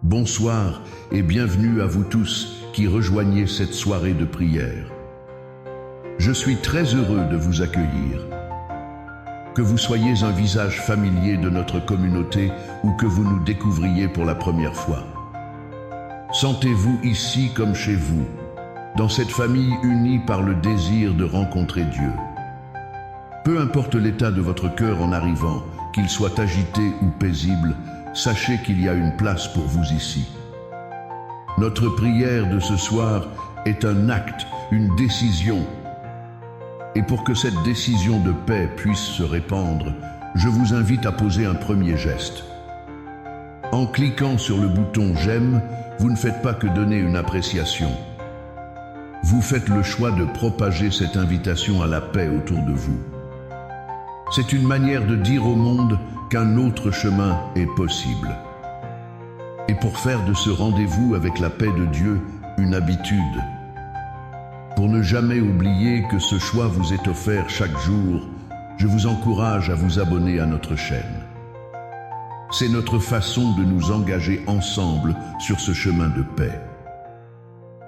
Bonsoir et bienvenue à vous tous qui rejoignez cette soirée de prière. Je suis très heureux de vous accueillir. Que vous soyez un visage familier de notre communauté ou que vous nous découvriez pour la première fois. Sentez-vous ici comme chez vous, dans cette famille unie par le désir de rencontrer Dieu. Peu importe l'état de votre cœur en arrivant, qu'il soit agité ou paisible, sachez qu'il y a une place pour vous ici. Notre prière de ce soir est un acte, une décision. Et pour que cette décision de paix puisse se répandre, je vous invite à poser un premier geste. En cliquant sur le bouton « J'aime », vous ne faites pas que donner une appréciation. Vous faites le choix de propager cette invitation à la paix autour de vous. C'est une manière de dire au monde qu'un autre chemin est possible. Et pour faire de ce rendez-vous avec la paix de Dieu une habitude, pour ne jamais oublier que ce choix vous est offert chaque jour, je vous encourage à vous abonner à notre chaîne. C'est notre façon de nous engager ensemble sur ce chemin de paix.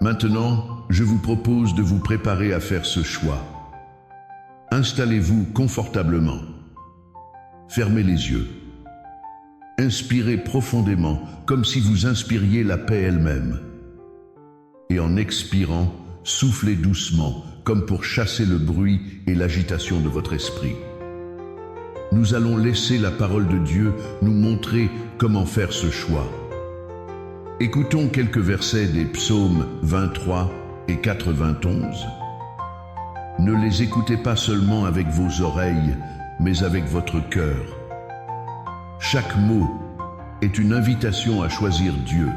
Maintenant, je vous propose de vous préparer à faire ce choix. Installez-vous confortablement. Fermez les yeux. Inspirez profondément, comme si vous inspiriez la paix elle-même. Et en expirant, soufflez doucement, comme pour chasser le bruit et l'agitation de votre esprit. Nous allons laisser la parole de Dieu nous montrer comment faire ce choix. Écoutons quelques versets des psaumes 23 et 91. Ne les écoutez pas seulement avec vos oreilles, mais avec votre cœur. Chaque mot est une invitation à choisir Dieu.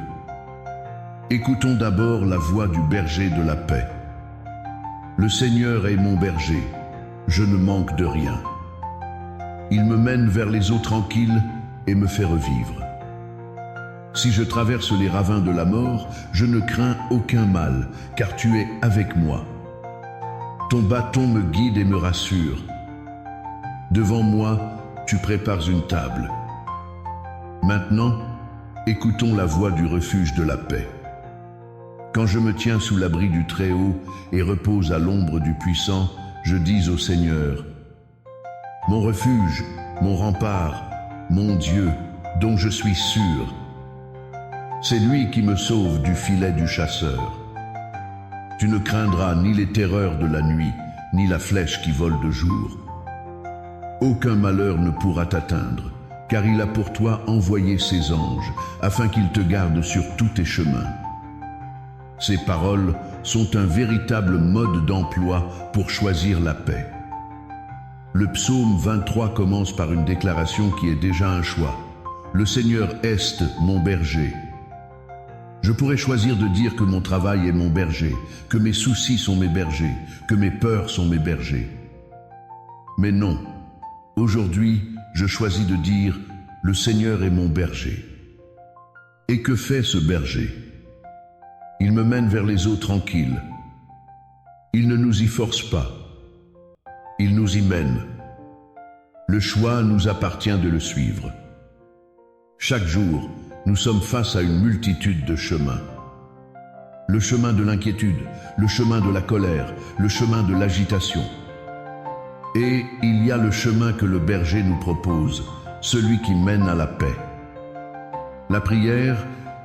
Écoutons d'abord la voix du berger de la paix. Le Seigneur est mon berger, je ne manque de rien. Il me mène vers les eaux tranquilles et me fait revivre. Si je traverse les ravins de la mort, je ne crains aucun mal, car tu es avec moi. Ton bâton me guide et me rassure. Devant moi, tu prépares une table. Maintenant, écoutons la voix du refuge de la paix. Quand je me tiens sous l'abri du Très-Haut et repose à l'ombre du Puissant, je dis au Seigneur, « Mon refuge, mon rempart, mon Dieu, dont je suis sûr. » C'est lui qui me sauve du filet du chasseur. Tu ne craindras ni les terreurs de la nuit, ni la flèche qui vole de jour. Aucun malheur ne pourra t'atteindre, car il a pour toi envoyé ses anges, afin qu'ils te gardent sur tous tes chemins. Ces paroles sont un véritable mode d'emploi pour choisir la paix. Le psaume 23 commence par une déclaration qui est déjà un choix. Le Seigneur est mon berger. Je pourrais choisir de dire que mon travail est mon berger, que mes soucis sont mes bergers, que mes peurs sont mes bergers. Mais non, aujourd'hui, je choisis de dire « Le Seigneur est mon berger ». Et que fait ce berger? Il me mène vers les eaux tranquilles. Il ne nous y force pas. Il nous y mène. Le choix nous appartient de le suivre. Chaque jour, nous sommes face à une multitude de chemins. Le chemin de l'inquiétude, le chemin de la colère, le chemin de l'agitation. Et il y a le chemin que le berger nous propose, celui qui mène à la paix. La prière,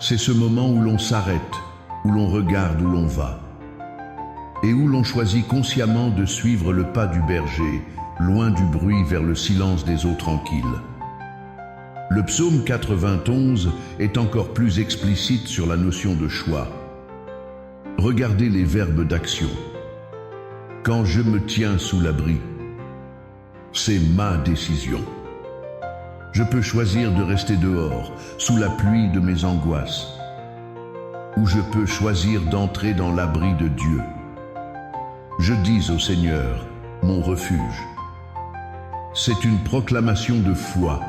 c'est ce moment où l'on s'arrête, où l'on regarde où l'on va, et où l'on choisit consciemment de suivre le pas du berger, loin du bruit vers le silence des eaux tranquilles. Le psaume 91 est encore plus explicite sur la notion de choix. Regardez les verbes d'action. Quand je me tiens sous l'abri, c'est ma décision. Je peux choisir de rester dehors, sous la pluie de mes angoisses, ou je peux choisir d'entrer dans l'abri de Dieu. Je dis au Seigneur, mon refuge. C'est une proclamation de foi.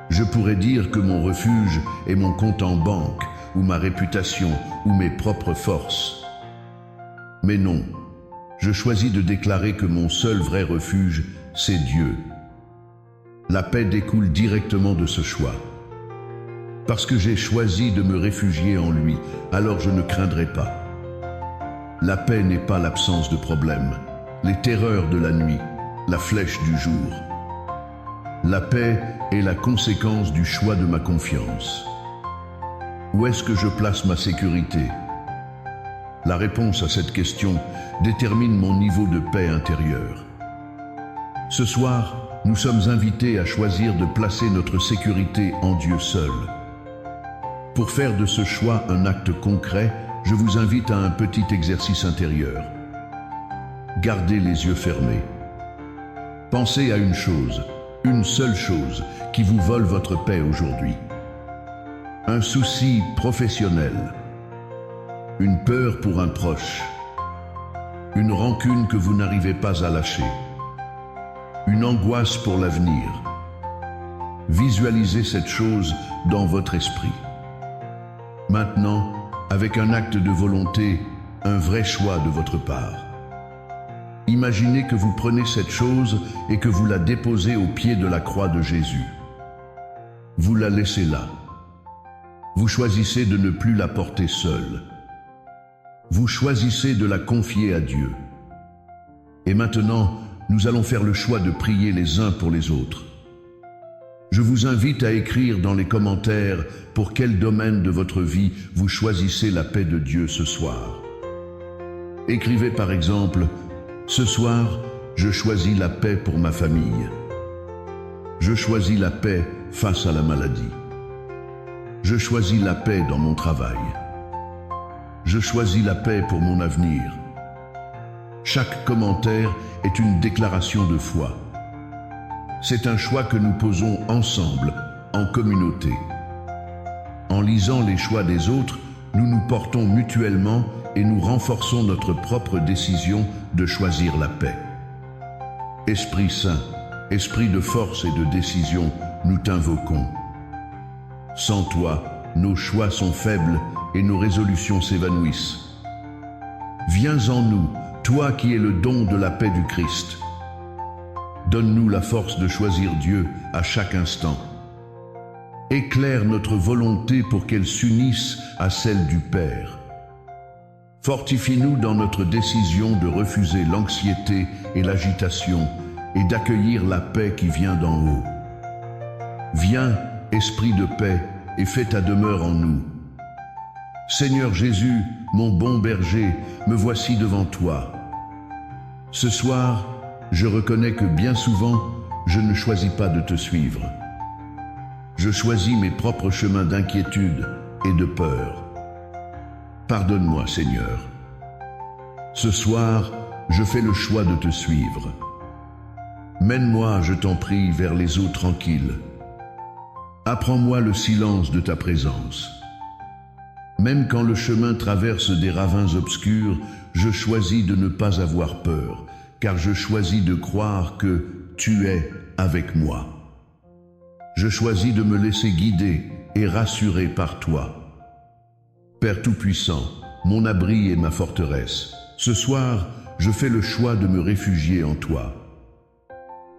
Je pourrais dire que mon refuge est mon compte en banque, ou ma réputation, ou mes propres forces. Mais non, je choisis de déclarer que mon seul vrai refuge, c'est Dieu. La paix découle directement de ce choix. Parce que j'ai choisi de me réfugier en lui, alors je ne craindrai pas. La paix n'est pas l'absence de problèmes, les terreurs de la nuit, la flèche du jour. La paix est la conséquence du choix de ma confiance. Où est-ce que je place ma sécurité? La réponse à cette question détermine mon niveau de paix intérieure. Ce soir, nous sommes invités à choisir de placer notre sécurité en Dieu seul. Pour faire de ce choix un acte concret, je vous invite à un petit exercice intérieur. Gardez les yeux fermés. Pensez à une chose, une seule chose, qui vous vole votre paix aujourd'hui. Un souci professionnel, une peur pour un proche, une rancune que vous n'arrivez pas à lâcher, une angoisse pour l'avenir. Visualisez cette chose dans votre esprit. Maintenant, avec un acte de volonté, un vrai choix de votre part. Imaginez que vous prenez cette chose et que vous la déposez au pied de la croix de Jésus. Vous la laissez là. Vous choisissez de ne plus la porter seule. Vous choisissez de la confier à Dieu. Et maintenant, nous allons faire le choix de prier les uns pour les autres. Je vous invite à écrire dans les commentaires pour quel domaine de votre vie vous choisissez la paix de Dieu ce soir. Écrivez par exemple, « Ce soir, je choisis la paix pour ma famille. Je choisis la paix face à la maladie. Je choisis la paix dans mon travail. Je choisis la paix pour mon avenir. » Chaque commentaire est une déclaration de foi. C'est un choix que nous posons ensemble, en communauté. En lisant les choix des autres, nous nous portons mutuellement et nous renforçons notre propre décision de choisir la paix. Esprit Saint, Esprit de force et de décision, nous t'invoquons. Sans toi, nos choix sont faibles et nos résolutions s'évanouissent. Viens en nous, toi qui es le don de la paix du Christ. Donne-nous la force de choisir Dieu à chaque instant. Éclaire notre volonté pour qu'elle s'unisse à celle du Père. Fortifie-nous dans notre décision de refuser l'anxiété et l'agitation et d'accueillir la paix qui vient d'en haut. Viens, Esprit de paix, et fais ta demeure en nous. Seigneur Jésus, mon bon berger, me voici devant toi. Ce soir, je reconnais que bien souvent, je ne choisis pas de te suivre. Je choisis mes propres chemins d'inquiétude et de peur. Pardonne-moi, Seigneur. Ce soir, je fais le choix de te suivre. Mène-moi, je t'en prie, vers les eaux tranquilles. Apprends-moi le silence de ta présence. Même quand le chemin traverse des ravins obscurs, je choisis de ne pas avoir peur, car je choisis de croire que tu es avec moi. Je choisis de me laisser guider et rassurer par toi. Père Tout-Puissant, mon abri et ma forteresse, ce soir, je fais le choix de me réfugier en toi.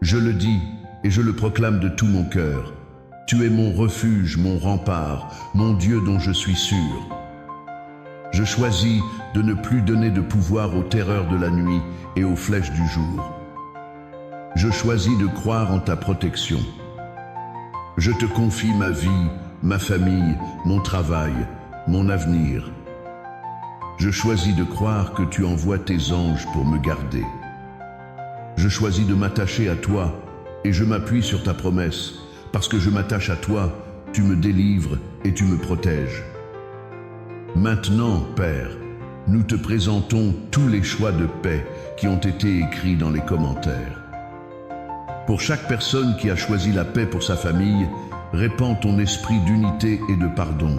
Je le dis et je le proclame de tout mon cœur. Tu es mon refuge, mon rempart, mon Dieu dont je suis sûr. Je choisis de ne plus donner de pouvoir aux terreurs de la nuit et aux flèches du jour. Je choisis de croire en ta protection. Je te confie ma vie, ma famille, mon travail, mon avenir. Je choisis de croire que tu envoies tes anges pour me garder. Je choisis de m'attacher à toi et je m'appuie sur ta promesse. Parce que je m'attache à toi, tu me délivres et tu me protèges. Maintenant, Père, nous te présentons tous les choix de paix qui ont été écrits dans les commentaires. Pour chaque personne qui a choisi la paix pour sa famille, répands ton esprit d'unité et de pardon.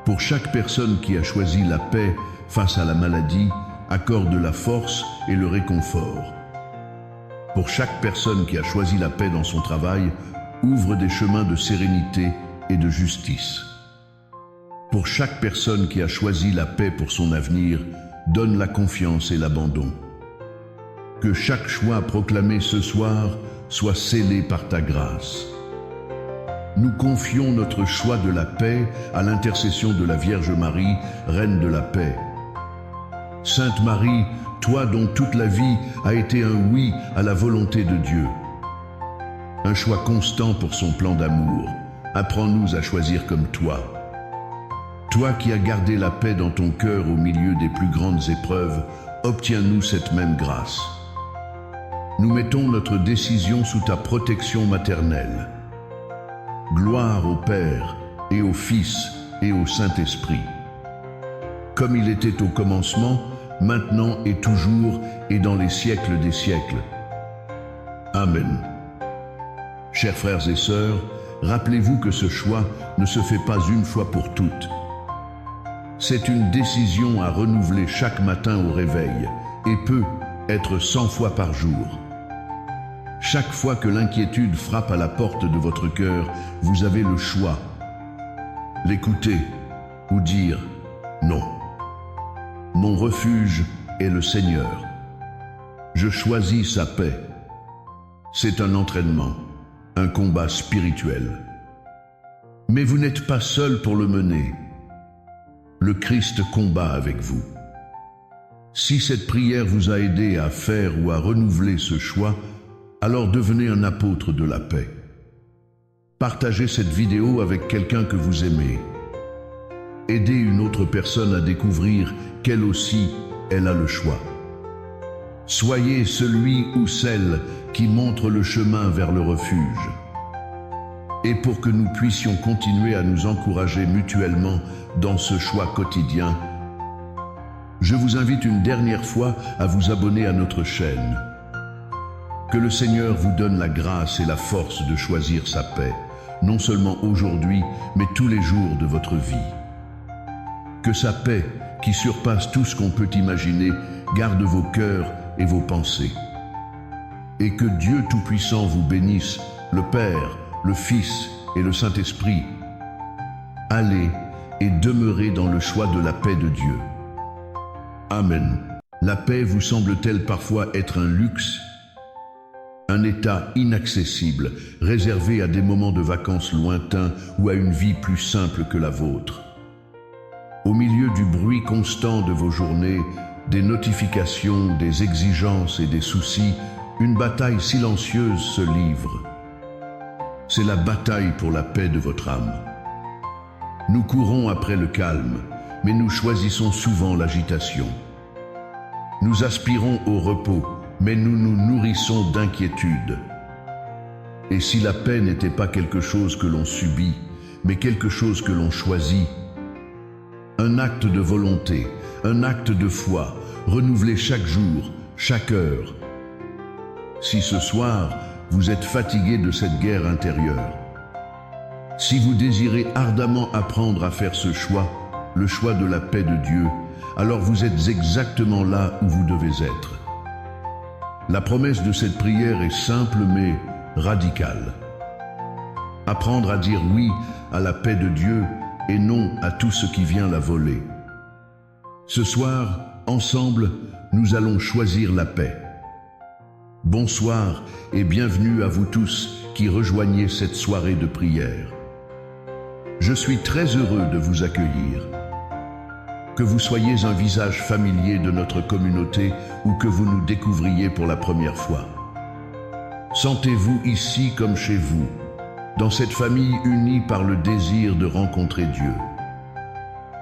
Pour chaque personne qui a choisi la paix face à la maladie, accorde la force et le réconfort. Pour chaque personne qui a choisi la paix dans son travail, ouvre des chemins de sérénité et de justice. Pour chaque personne qui a choisi la paix pour son avenir, donne la confiance et l'abandon. Que chaque choix proclamé ce soir soit scellé par ta grâce. Nous confions notre choix de la paix à l'intercession de la Vierge Marie, Reine de la paix. Sainte Marie, toi dont toute la vie a été un oui à la volonté de Dieu. Un choix constant pour son plan d'amour, apprends-nous à choisir comme toi. Toi qui as gardé la paix dans ton cœur au milieu des plus grandes épreuves, obtiens-nous cette même grâce. Nous mettons notre décision sous ta protection maternelle. Gloire au Père, et au Fils, et au Saint-Esprit. Comme il était au commencement, maintenant et toujours, et dans les siècles des siècles. Amen. Chers frères et sœurs, rappelez-vous que ce choix ne se fait pas une fois pour toutes. C'est une décision à renouveler chaque matin au réveil, et peut être 100 fois par jour. Chaque fois que l'inquiétude frappe à la porte de votre cœur, vous avez le choix. L'écouter ou dire non. Mon refuge est le Seigneur. Je choisis sa paix. C'est un entraînement, un combat spirituel. Mais vous n'êtes pas seul pour le mener. Le Christ combat avec vous. Si cette prière vous a aidé à faire ou à renouveler ce choix, alors devenez un apôtre de la paix. Partagez cette vidéo avec quelqu'un que vous aimez. Aidez une autre personne à découvrir qu'elle aussi, elle a le choix. Soyez celui ou celle qui montre le chemin vers le refuge. Et pour que nous puissions continuer à nous encourager mutuellement dans ce choix quotidien, je vous invite une dernière fois à vous abonner à notre chaîne. Que le Seigneur vous donne la grâce et la force de choisir sa paix, non seulement aujourd'hui, mais tous les jours de votre vie. Que sa paix, qui surpasse tout ce qu'on peut imaginer, garde vos cœurs et vos pensées. Et que Dieu Tout-Puissant vous bénisse, le Père, le Fils et le Saint-Esprit. Allez et demeurez dans le choix de la paix de Dieu. Amen. La paix vous semble-t-elle parfois être un luxe? Un état inaccessible, réservé à des moments de vacances lointains ou à une vie plus simple que la vôtre. Au milieu du bruit constant de vos journées, des notifications, des exigences et des soucis, une bataille silencieuse se livre. C'est la bataille pour la paix de votre âme. Nous courons après le calme, mais nous choisissons souvent l'agitation. Nous aspirons au repos, mais nous nous nourrissons d'inquiétude. Et si la paix n'était pas quelque chose que l'on subit, mais quelque chose que l'on choisit, un acte de volonté, un acte de foi, renouvelé chaque jour, chaque heure. Si ce soir, vous êtes fatigué de cette guerre intérieure, si vous désirez ardemment apprendre à faire ce choix, le choix de la paix de Dieu, alors vous êtes exactement là où vous devez être. La promesse de cette prière est simple mais radicale. Apprendre à dire oui à la paix de Dieu et non à tout ce qui vient la voler. Ce soir, ensemble, nous allons choisir la paix. Bonsoir et bienvenue à vous tous qui rejoignez cette soirée de prière. Je suis très heureux de vous accueillir. Que vous soyez un visage familier de notre communauté ou que vous nous découvriez pour la première fois. Sentez-vous ici comme chez vous. dans cette famille unie par le désir de rencontrer Dieu.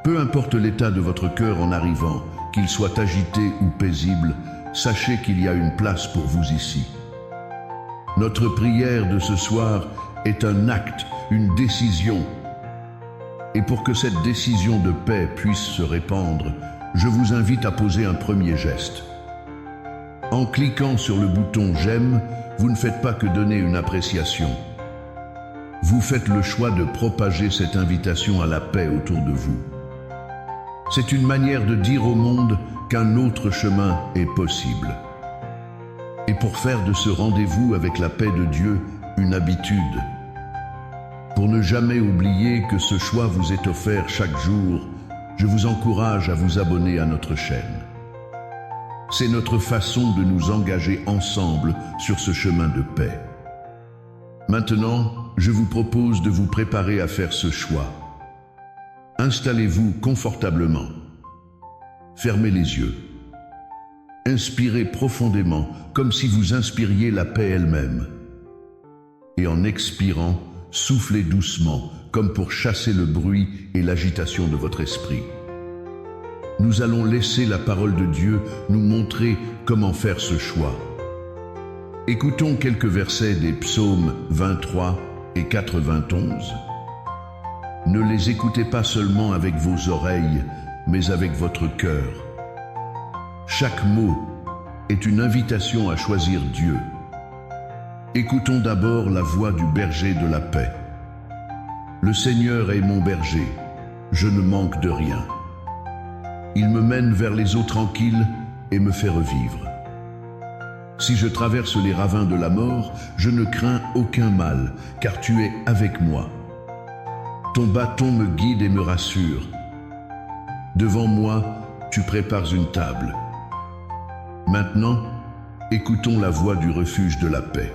Peu importe l'état de votre cœur en arrivant, qu'il soit agité ou paisible, sachez qu'il y a une place pour vous ici. Notre prière de ce soir est un acte, une décision. Et pour que cette décision de paix puisse se répandre, je vous invite à poser un premier geste. En cliquant sur le bouton « J'aime », vous ne faites pas que donner une appréciation. Vous faites le choix de propager cette invitation à la paix autour de vous. C'est une manière de dire au monde qu'un autre chemin est possible. Et pour faire de ce rendez-vous avec la paix de Dieu une habitude, pour ne jamais oublier que ce choix vous est offert chaque jour, je vous encourage à vous abonner à notre chaîne. C'est notre façon de nous engager ensemble sur ce chemin de paix. Maintenant, je vous propose de vous préparer à faire ce choix. Installez-vous confortablement. Fermez les yeux. Inspirez profondément, comme si vous inspiriez la paix elle-même. Et en expirant, soufflez doucement, comme pour chasser le bruit et l'agitation de votre esprit. Nous allons laisser la parole de Dieu nous montrer comment faire ce choix. Écoutons quelques versets des psaumes 23 et 91. Ne les écoutez pas seulement avec vos oreilles, mais avec votre cœur. Chaque mot est une invitation à choisir Dieu. Écoutons d'abord la voix du berger de la paix. Le Seigneur est mon berger, je ne manque de rien. Il me mène vers les eaux tranquilles et me fait revivre. Si je traverse les ravins de la mort, je ne crains aucun mal, car tu es avec moi. Ton bâton me guide et me rassure. Devant moi, tu prépares une table. Maintenant, écoutons la voix du refuge de la paix.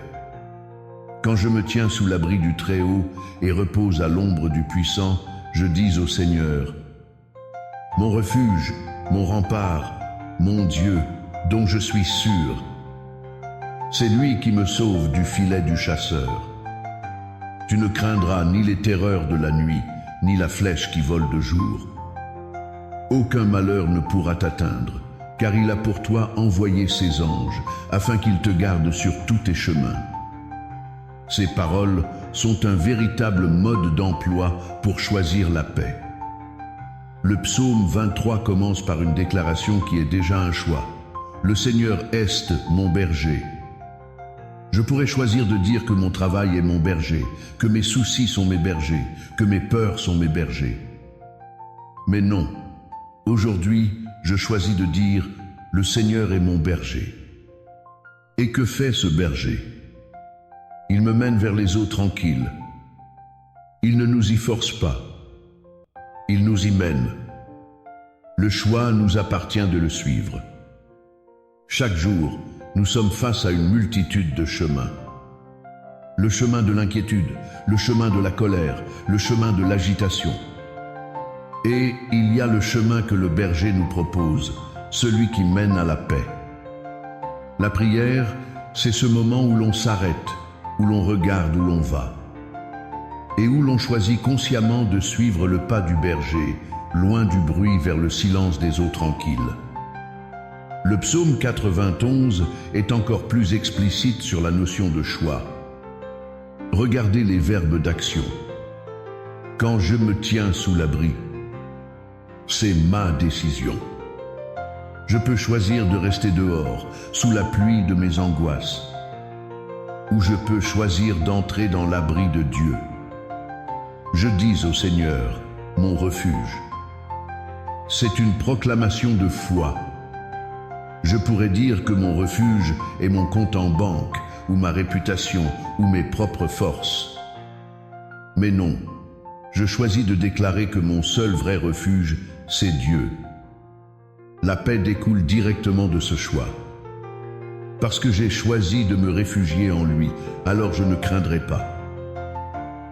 Quand je me tiens sous l'abri du Très-Haut et repose à l'ombre du Puissant, je dis au Seigneur, mon refuge, mon rempart, mon Dieu, dont je suis sûr. C'est lui qui me sauve du filet du chasseur. Tu ne craindras ni les terreurs de la nuit, ni la flèche qui vole de jour. Aucun malheur ne pourra t'atteindre, car il a pour toi envoyé ses anges, afin qu'ils te gardent sur tous tes chemins. Ces paroles sont un véritable mode d'emploi pour choisir la paix. Le psaume 23 commence par une déclaration qui est déjà un choix. Le Seigneur est mon berger. Je pourrais choisir de dire que mon travail est mon berger, que mes soucis sont mes bergers, que mes peurs sont mes bergers. Mais non, aujourd'hui, je choisis de dire « Le Seigneur est mon berger ». Et que fait ce berger? Il me mène vers les eaux tranquilles. Il ne nous y force pas. Il nous y mène. Le choix nous appartient de le suivre. Chaque jour, nous sommes face à une multitude de chemins. Le chemin de l'inquiétude, le chemin de la colère, le chemin de l'agitation. Et il y a le chemin que le berger nous propose, celui qui mène à la paix. La prière, c'est ce moment où l'on s'arrête, où l'on regarde où l'on va, et où l'on choisit consciemment de suivre le pas du berger, loin du bruit vers le silence des eaux tranquilles. Le psaume 91 est encore plus explicite sur la notion de choix. Regardez les verbes d'action. Quand je me tiens sous l'abri, c'est ma décision. Je peux choisir de rester dehors, sous la pluie de mes angoisses, ou je peux choisir d'entrer dans l'abri de Dieu. Je dis au Seigneur, mon refuge. C'est une proclamation de foi. Je pourrais dire que mon refuge est mon compte en banque, ou ma réputation, ou mes propres forces. Mais non, je choisis de déclarer que mon seul vrai refuge, c'est Dieu. La paix découle directement de ce choix. Parce que j'ai choisi de me réfugier en lui, alors je ne craindrai pas.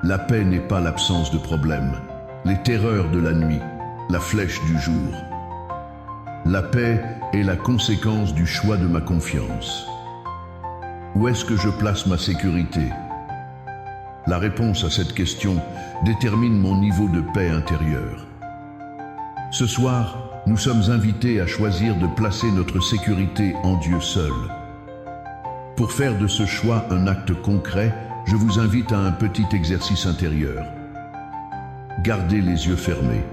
La paix n'est pas l'absence de problèmes, les terreurs de la nuit, la flèche du jour. La paix est la conséquence du choix de ma confiance. Où est-ce que je place ma sécurité? la réponse à cette question détermine mon niveau de paix intérieure. Ce soir, nous sommes invités à choisir de placer notre sécurité en Dieu seul. Pour faire de ce choix un acte concret, je vous invite à un petit exercice intérieur. Gardez les yeux fermés.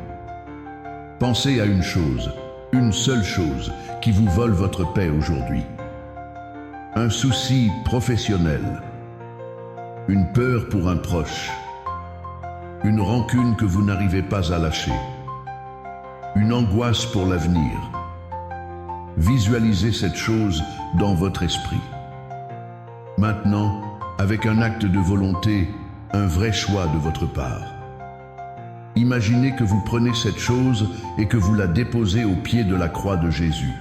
Pensez à une seule chose, qui vous vole votre paix aujourd'hui. Un souci professionnel, une peur pour un proche, une rancune que vous n'arrivez pas à lâcher, une angoisse pour l'avenir. Visualisez cette chose dans votre esprit. Maintenant, avec un acte de volonté, un vrai choix de votre part. Imaginez que vous prenez cette chose et que vous la déposez au pied de la croix de Jésus.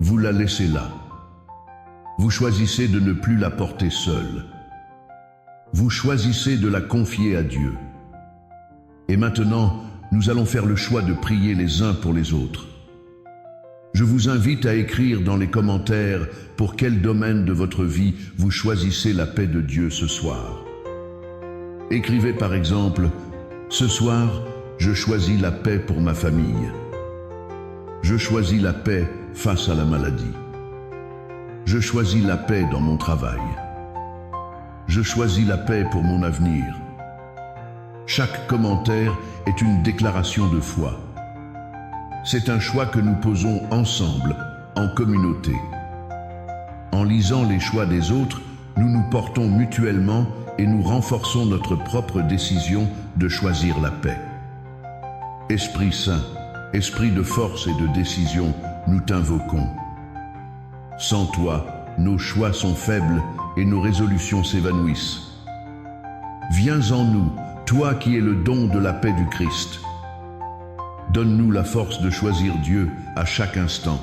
Vous la laissez là. Vous choisissez de ne plus la porter seule. Vous choisissez de la confier à Dieu. Et maintenant, nous allons faire le choix de prier les uns pour les autres. Je vous invite à écrire dans les commentaires pour quel domaine de votre vie vous choisissez la paix de Dieu ce soir. Écrivez par exemple: ce soir, je choisis la paix pour ma famille. Je choisis la paix face à la maladie. Je choisis la paix dans mon travail. Je choisis la paix pour mon avenir. Chaque commentaire est une déclaration de foi. C'est un choix que nous posons ensemble, en communauté. En lisant les choix des autres, nous nous portons mutuellement et nous renforçons notre propre décision de choisir la paix. Esprit Saint, esprit de force et de décision, nous t'invoquons. Sans toi, nos choix sont faibles et nos résolutions s'évanouissent. Viens en nous, toi qui es le don de la paix du Christ. Donne-nous la force de choisir Dieu à chaque instant.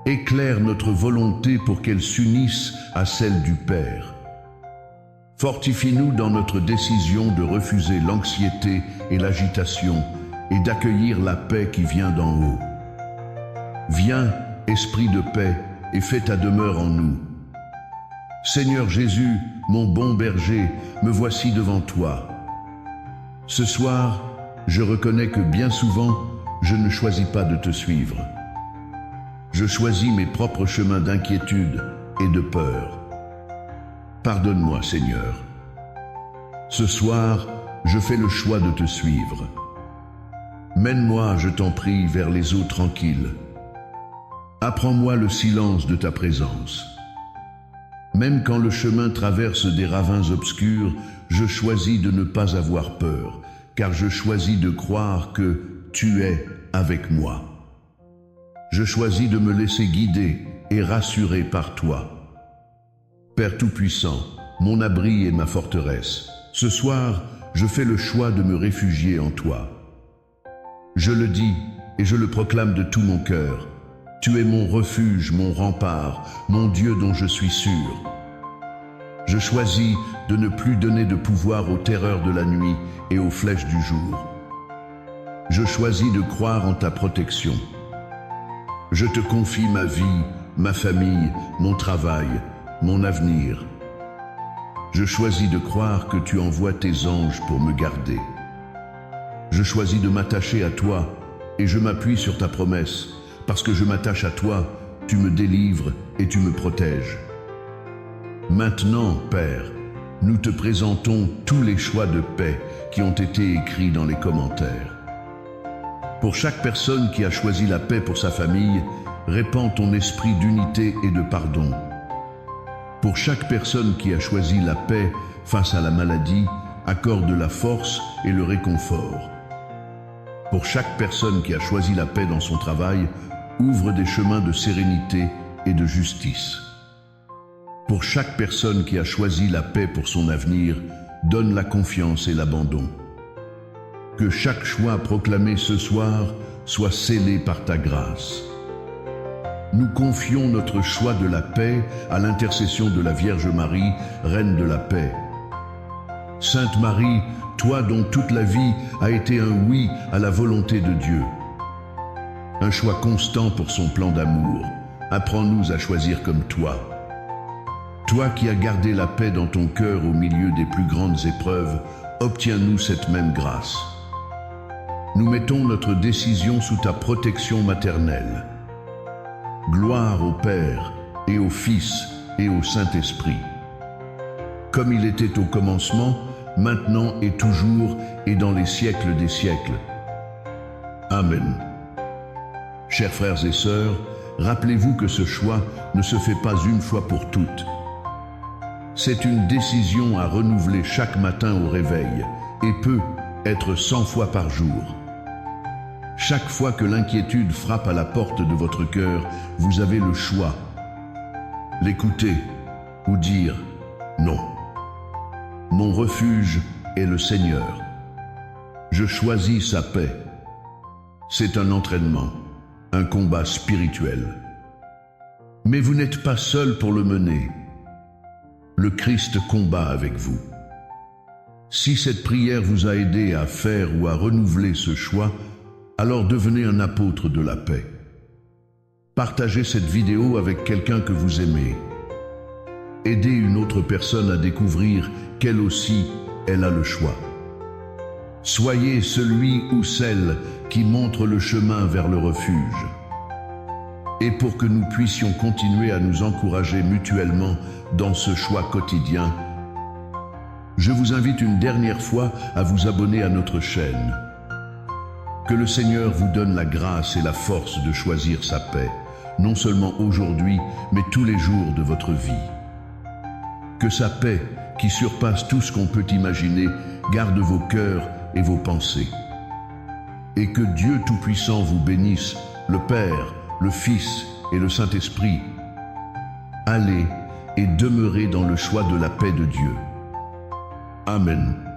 Éclaire notre volonté pour qu'elle s'unisse à celle du Père. Fortifie-nous dans notre décision de refuser l'anxiété et l'agitation et d'accueillir la paix qui vient d'en haut. Viens, Esprit de paix, et fais ta demeure en nous. Seigneur Jésus, mon bon berger, me voici devant toi. Ce soir, je reconnais que bien souvent, je ne choisis pas de te suivre. Je choisis mes propres chemins d'inquiétude et de peur. Pardonne-moi, Seigneur. Ce soir, je fais le choix de te suivre. Mène-moi, je t'en prie, vers les eaux tranquilles. Apprends-moi le silence de ta présence. Même quand le chemin traverse des ravins obscurs, je choisis de ne pas avoir peur, car je choisis de croire que tu es avec moi. Je choisis de me laisser guider et rassurer par toi. Père Tout-Puissant, mon abri et ma forteresse, ce soir, je fais le choix de me réfugier en toi. Je le dis et je le proclame de tout mon cœur. Tu es mon refuge, mon rempart, mon Dieu dont je suis sûr. Je choisis de ne plus donner de pouvoir aux terreurs de la nuit et aux flèches du jour. Je choisis de croire en ta protection. Je te confie ma vie, ma famille, mon travail, mon avenir. Je choisis de croire que tu envoies tes anges pour me garder. Je choisis de m'attacher à toi et je m'appuie sur ta promesse. Parce que je m'attache à toi, tu me délivres et tu me protèges. Maintenant, Père, nous te présentons tous les choix de paix qui ont été écrits dans les commentaires. Pour chaque personne qui a choisi la paix pour sa famille, répands ton esprit d'unité et de pardon. Pour chaque personne qui a choisi la paix face à la maladie, accorde la force et le réconfort. Pour chaque personne qui a choisi la paix dans son travail, ouvre des chemins de sérénité et de justice. Pour chaque personne qui a choisi la paix pour son avenir, donne la confiance et l'abandon. Que chaque choix proclamé ce soir soit scellé par ta grâce. Nous confions notre choix de la paix à l'intercession de la Vierge Marie, Reine de la paix. Sainte Marie, toi dont toute la vie a été un oui à la volonté de Dieu. Un choix constant pour son plan d'amour. Apprends-nous à choisir comme toi. Toi qui as gardé la paix dans ton cœur au milieu des plus grandes épreuves, obtiens-nous cette même grâce. Nous mettons notre décision sous ta protection maternelle. Gloire au Père, et au Fils, et au Saint-Esprit. Comme il était au commencement, maintenant et toujours, et dans les siècles des siècles. Amen. Chers frères et sœurs, rappelez-vous que ce choix ne se fait pas une fois pour toutes. C'est une décision à renouveler chaque matin au réveil, et peut être 100 fois par jour. Chaque fois que l'inquiétude frappe à la porte de votre cœur, vous avez le choix. L'écouter ou dire non. Mon refuge est le Seigneur. Je choisis sa paix. C'est un entraînement, un combat spirituel. Mais vous n'êtes pas seul pour le mener. Le Christ combat avec vous. Si cette prière vous a aidé à faire ou à renouveler ce choix, alors devenez un apôtre de la paix. Partagez cette vidéo avec quelqu'un que vous aimez. Aidez une autre personne à découvrir qu'elle aussi, elle a le choix. Soyez celui ou celle qui montre le chemin vers le refuge. Et pour que nous puissions continuer à nous encourager mutuellement dans ce choix quotidien, je vous invite une dernière fois à vous abonner à notre chaîne. Que le Seigneur vous donne la grâce et la force de choisir sa paix, non seulement aujourd'hui, mais tous les jours de votre vie. Que sa paix, qui surpasse tout ce qu'on peut imaginer, garde vos cœurs et vos pensées. Et que Dieu Tout-Puissant vous bénisse, le Père, le Fils et le Saint-Esprit. Allez et demeurez dans le choix de la paix de Dieu. Amen.